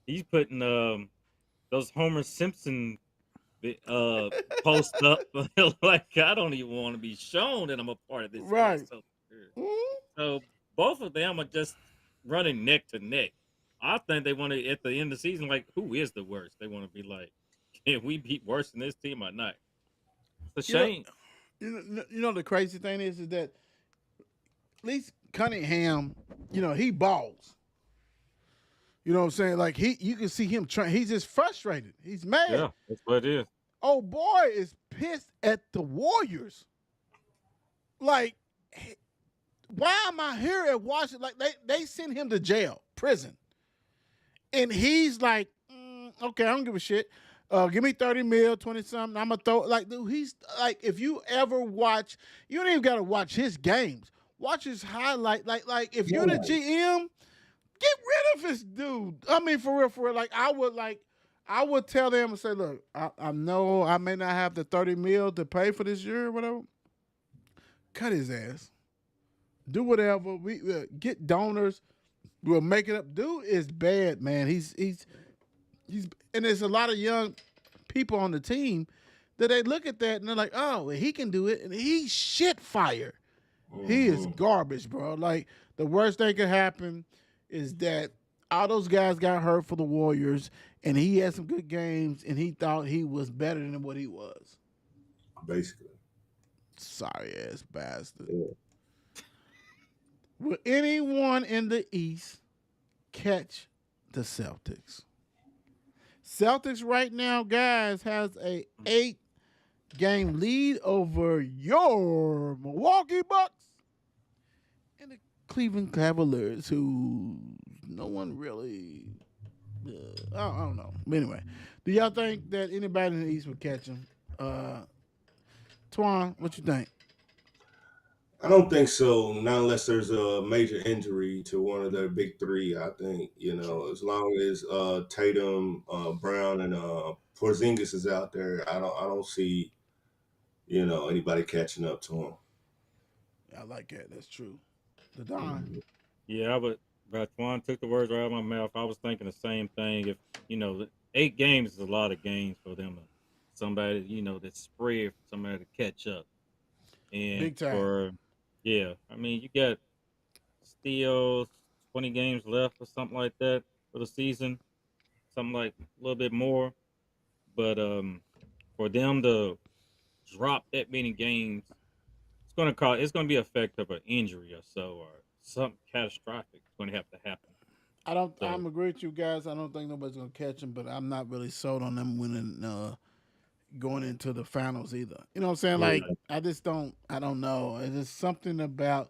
E: he's putting those Homer Simpson post up like I don't even want to be shown that I'm a part of this.
C: Right.
E: So, so both of them are just running neck to neck. I think they want to at the end of the season, like, who is the worst? They want to be like, can we beat worse than this team or not? It's a
C: You know-
E: shame.
C: You know the crazy thing is that at least Cunningham, he balls. You know what I'm saying? Like you can see him trying. He's just frustrated. He's mad.
E: Yeah, that's what it is.
C: Oh boy is pissed at the Warriors. Like, why am I here at Washington? Like they sent him to jail, prison, and he's like, okay, I don't give a shit. Give me 30 mil, 20 something. I'm gonna throw like, dude. He's like, if you ever watch, you don't even gotta watch his games. Watch his highlight. Like if you're the GM, get rid of this dude. I mean, for real. Like I would tell them and say, look, I know I may not have the 30 mil to pay for this year or whatever. Cut his ass. Do whatever. We get donors. We'll make it up. Dude is bad, man. He's and there's a lot of young people on the team that they look at that and they're like, oh, he can do it. And he's shit fire. He is garbage, bro. Like, the worst thing could happen is that all those guys got hurt for the Warriors, and he had some good games, and he thought he was better than what he was.
D: Basically.
C: Sorry ass bastard.
D: Yeah.
C: Will anyone in the East catch the Celtics? Celtics right now, guys, has a 8-game lead over your Milwaukee Bucks and the Cleveland Cavaliers, who no one really, I don't know. But anyway, do y'all think that anybody in the East would catch them? Twan, what you think?
D: I don't think so, not unless there's a major injury to one of their big three. I think, as long as Tatum, Brown, and Porzingis is out there, I don't see, anybody catching up to him.
C: I like that. That's true. The Don.
E: Yeah, but Juan took the words right out of my mouth. I was thinking the same thing. If 8 games is a lot of games for them. Somebody that's spread for somebody to catch up. And
C: Big time.
E: I mean, you got still 20 games left or something like that for the season, something like a little bit more. But for them to drop that many games, it's gonna be effect of an injury or so, or something catastrophic is going to have to happen.
C: I'm agree with you guys. I don't think nobody's gonna catch them, but I'm not really sold on them winning, going into the finals either. You know what I'm saying? Like, I don't know. It's just something about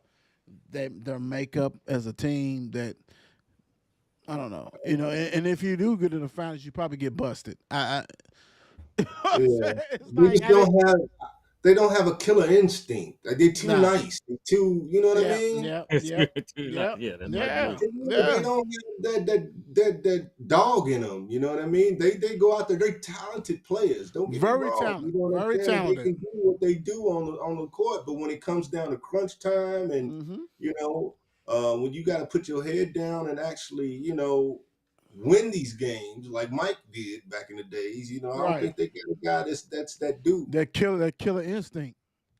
C: their makeup as a team that I don't know. And if you do get to the finals, you probably get busted.
D: They don't have a killer instinct. They're too nice. They're too, you know what I mean?
E: That's
C: Yeah.
E: They
D: don't have that dog in them. You know what I mean? They go out there. They're talented players. Don't get
C: Very
D: me wrong.
C: talented.
D: You know what I'm
C: Very
D: saying?
C: talented.
D: They can do what they do on the court, but when it comes down to crunch time and when you got to put your head down and actually win these games like Mike did back in the days, I don't think they get a guy that's that dude.
C: That killer instinct.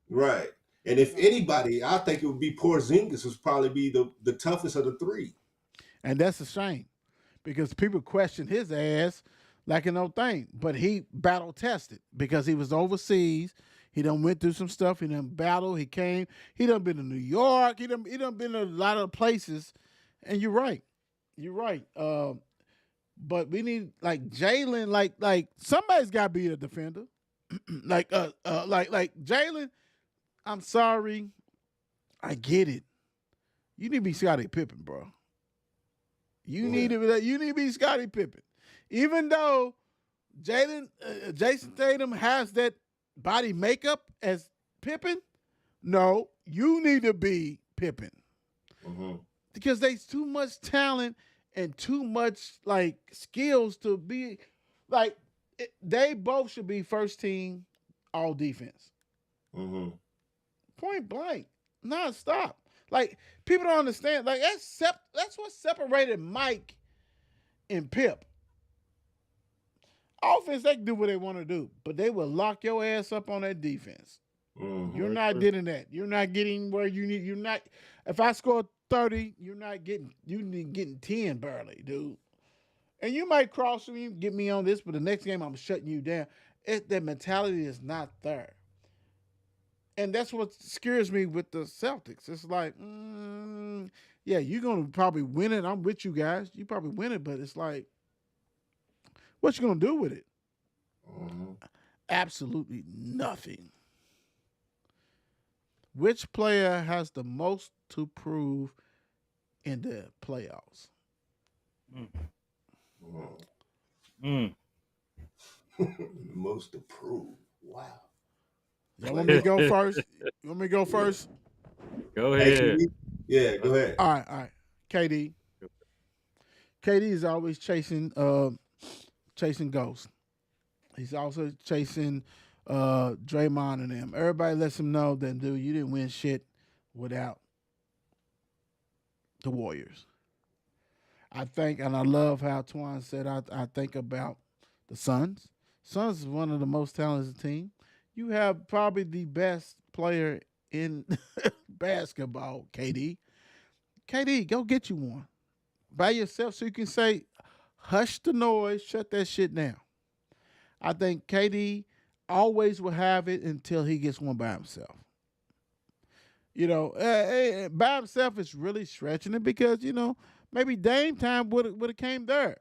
D: Right. And if anybody, I think it would be Porzingis would probably be the toughest of the three.
C: And that's a shame because people question his ass like an old thing. But he battle tested because he was overseas. He done went through some stuff. He done battled. He came. He done been to New York. He done been to a lot of places. And you're right. You're right. But we need like Jalen, like somebody's got to be a defender. like Jalen. I'm sorry. I get it. You need to be Scottie Pippen, bro. You need to be Scottie Pippen. Even though Jason Tatum has that body makeup as Pippen, no, you need to be Pippen.
D: Mm-hmm.
C: Because there's too much talent and too much like skills to be like they both should be first team all defense.
D: Mm-hmm.
C: Point blank, non-stop. Like people don't understand. Like that's what separated Mike and Pip. Offense, they can do what they want to do, but they will lock your ass up on that defense.
D: Mm-hmm.
C: You're not getting that. You're not getting where you need. You're not. If I score 30, you're not getting. You need getting 10 barely, dude. And you might cross me, get me on this, but the next game I'm shutting you down. That mentality is not there. And that's what scares me with the Celtics. It's like, yeah, you're going to probably win it. I'm with you guys. You probably win it, but it's like, what you going to do with it?
D: Mm-hmm.
C: Absolutely nothing. Which player has the most to prove in the playoffs?
D: Most to prove. Wow.
C: Y'all want me to go first? You want me to go first?
E: Go ahead.
D: Yeah, go ahead.
C: All right. KD. KD is always chasing ghosts. He's also chasing Draymond and them. Everybody lets him know that, dude, you didn't win shit without the Warriors. I think, and I love how Twan said, I think about the Suns. Suns is one of the most talented teams. You have probably the best player in basketball, KD. KD, go get you one by yourself so you can say, hush the noise, shut that shit down. I think KD always will have it until he gets one by himself. You know, by himself is really stretching it because, you know, maybe Dame time would have came there.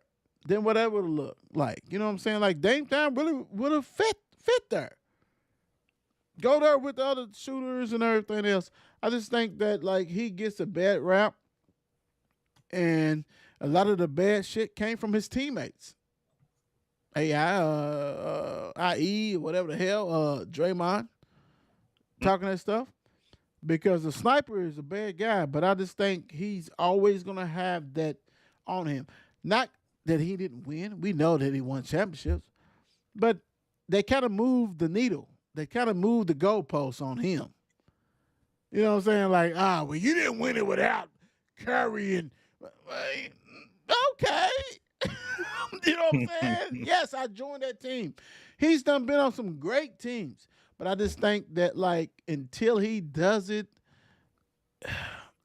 C: Then what that would have looked like. You know what I'm saying? Like Dame time really would have fit there. Go there with the other shooters and everything else. I just think that like he gets a bad rap, and a lot of the bad shit came from his teammates. IE, whatever the hell, Draymond talking that stuff. Because the sniper is a bad guy, but I just think he's always gonna have that on him. Not that he didn't win. We know that he won championships, but they kind of moved the needle. They kind of moved the goalposts on him. You know what I'm saying? Like, well, you didn't win it without Curry and okay. You know what I'm saying? Yes, I joined that team. He's been on some great teams, but I just think that like until he does it,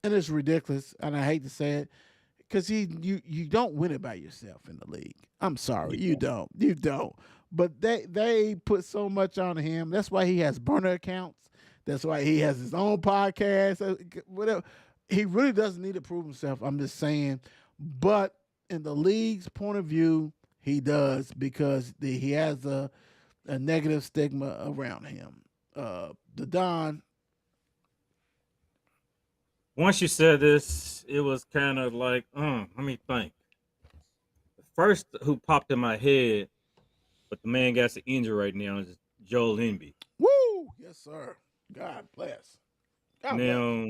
C: and it's ridiculous, and I hate to say it, because you don't win it by yourself in the league. I'm sorry, you don't. But they put so much on him. That's why he has burner accounts. That's why he has his own podcast. Whatever. He really doesn't need to prove himself. I'm just saying. But in the league's point of view, he does because he has a negative stigma around him. The Don.
E: Once you said this, it was kind of like, let me think. The first who popped in my head, but the man got an injury right now, is Joel Embiid.
C: Woo! Yes, sir. God bless.
E: Now,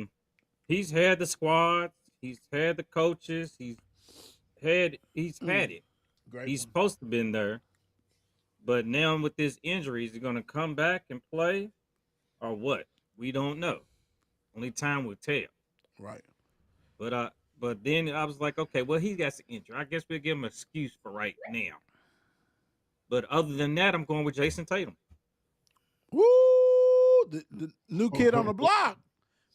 E: he's had the squad, he's had the coaches, he's had it.
C: Great
E: He's
C: one.
E: supposed to have been there. But now with this injury, is he going to come back and play or what? We don't know. Only time will tell.
C: Right.
E: But then I was like, okay, well, he got an injury. I guess we'll give him an excuse for right now. But other than that, I'm going with Jason Tatum.
C: Woo! The new kid on the block.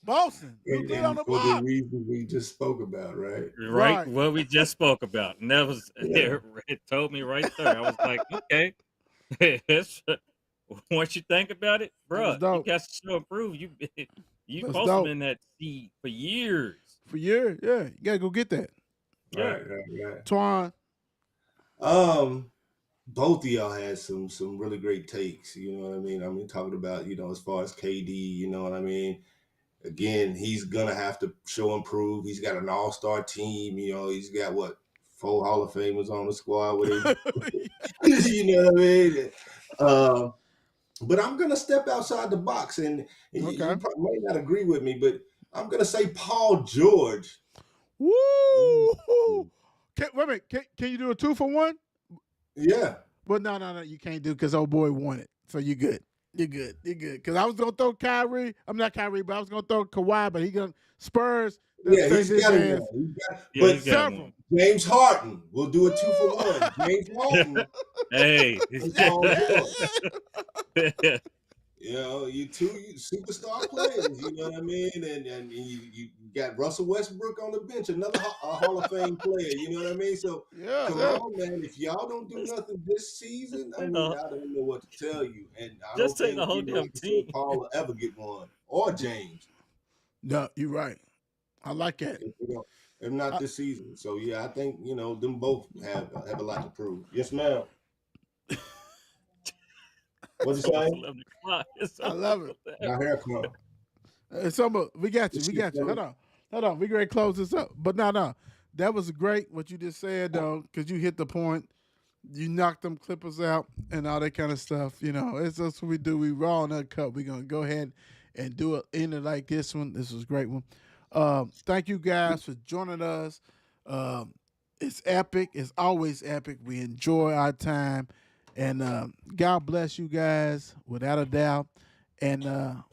C: Boston. New kid on the
F: for the
C: block.
F: reason we just spoke about, right?
E: Right. What we just spoke about. And that was, it told me right there. I was like, okay. once you think about it,
C: That was
E: bruh, you
C: dope.
E: got to show and prove. You
C: That's
E: supposed to
C: dope.
E: be in that seat for years.
C: For years, yeah. You gotta go get that.
E: Yeah.
F: Right.
C: Twan.
D: Both of y'all had some really great takes. You know what I mean? I mean, talking about, you know, as far as KD, you know what I mean? Again, he's gonna have to show and prove. He's got an all-star team. You know, he's got 4 Hall of Famers on the squad with him. You know what I mean? But I'm gonna step outside the box, and you
C: Okay.
D: probably might not agree with me, but I'm gonna say Paul George.
C: Woo! Wait a minute. Can you do a 2-for-1?
D: Yeah.
C: Well, no, you can't do because old boy won it. So you're good. You're good. Because I was gonna throw Kyrie. I'm not Kyrie, but I was gonna throw Kawhi, but he gonna Spurs.
D: Yeah,
C: He's
D: he's got it. But
E: he's got one.
D: James Harden, we'll do a 2-for-1. James Harden.
E: Hey,
D: is Paul George. You know, you superstar players, you know what I mean? And you got Russell Westbrook on the bench, another Hall of Fame player, you know what I mean? So come on, man. If y'all don't do nothing this season, I mean, I don't know what to tell you. And I
E: Just
D: don't
E: take the whole
D: think
E: damn team.
D: Paul will ever get one, or James.
C: No, you're right. I like that.
D: If not this season. So yeah, I think, you know, them both have a lot to prove. Yes, ma'am. What's
E: It's
D: you
E: almost
D: saying?
E: 11 o'clock.
C: I love it.
D: My hair come.
C: We got you. Hold on. We ready to close this up. But no. That was great what you just said, though, because you hit the point. You knocked them Clippers out and all that kind of stuff. You know, it's just what we do. We raw and uncut. We're going to go ahead and do it in it like this one. This was a great one. Thank you guys for joining us. It's epic. It's always epic. We enjoy our time. And God bless you guys, without a doubt. And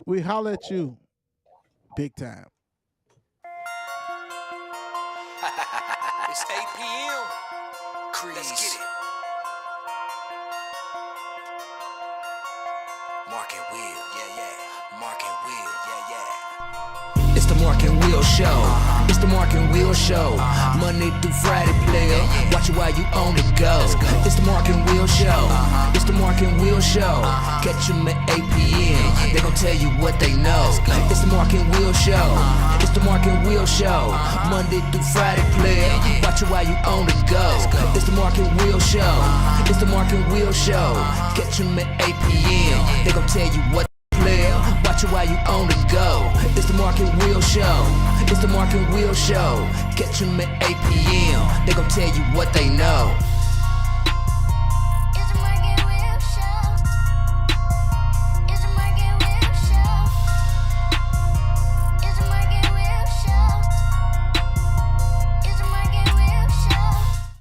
C: we holler at you big time.
A: It's 8 p.m. Crease. Let's get it. Mark and Will, yeah. Mark and Will, yeah. It's the Mark and Will Show. It's the Mark and Will Show. Monday through Friday, player. Watch it while you on the go. It's the Mark and Will Show. It's the Mark and Will Show. Catch them at 8 p.m. They gon' tell you what they know. It's the Mark and Will Show. It's the Mark and Will Show. Monday through Friday, player. Watch it while you on the go. It's the Mark and Will Show. It's the Mark and Will Show. Catch them at 8 p.m. They gon' tell you what player. Watch it while you on the go. It's the Mark and Will Show. It's the Mark and Will Show. Catch them at 8 p.m. They gon' tell you what they know.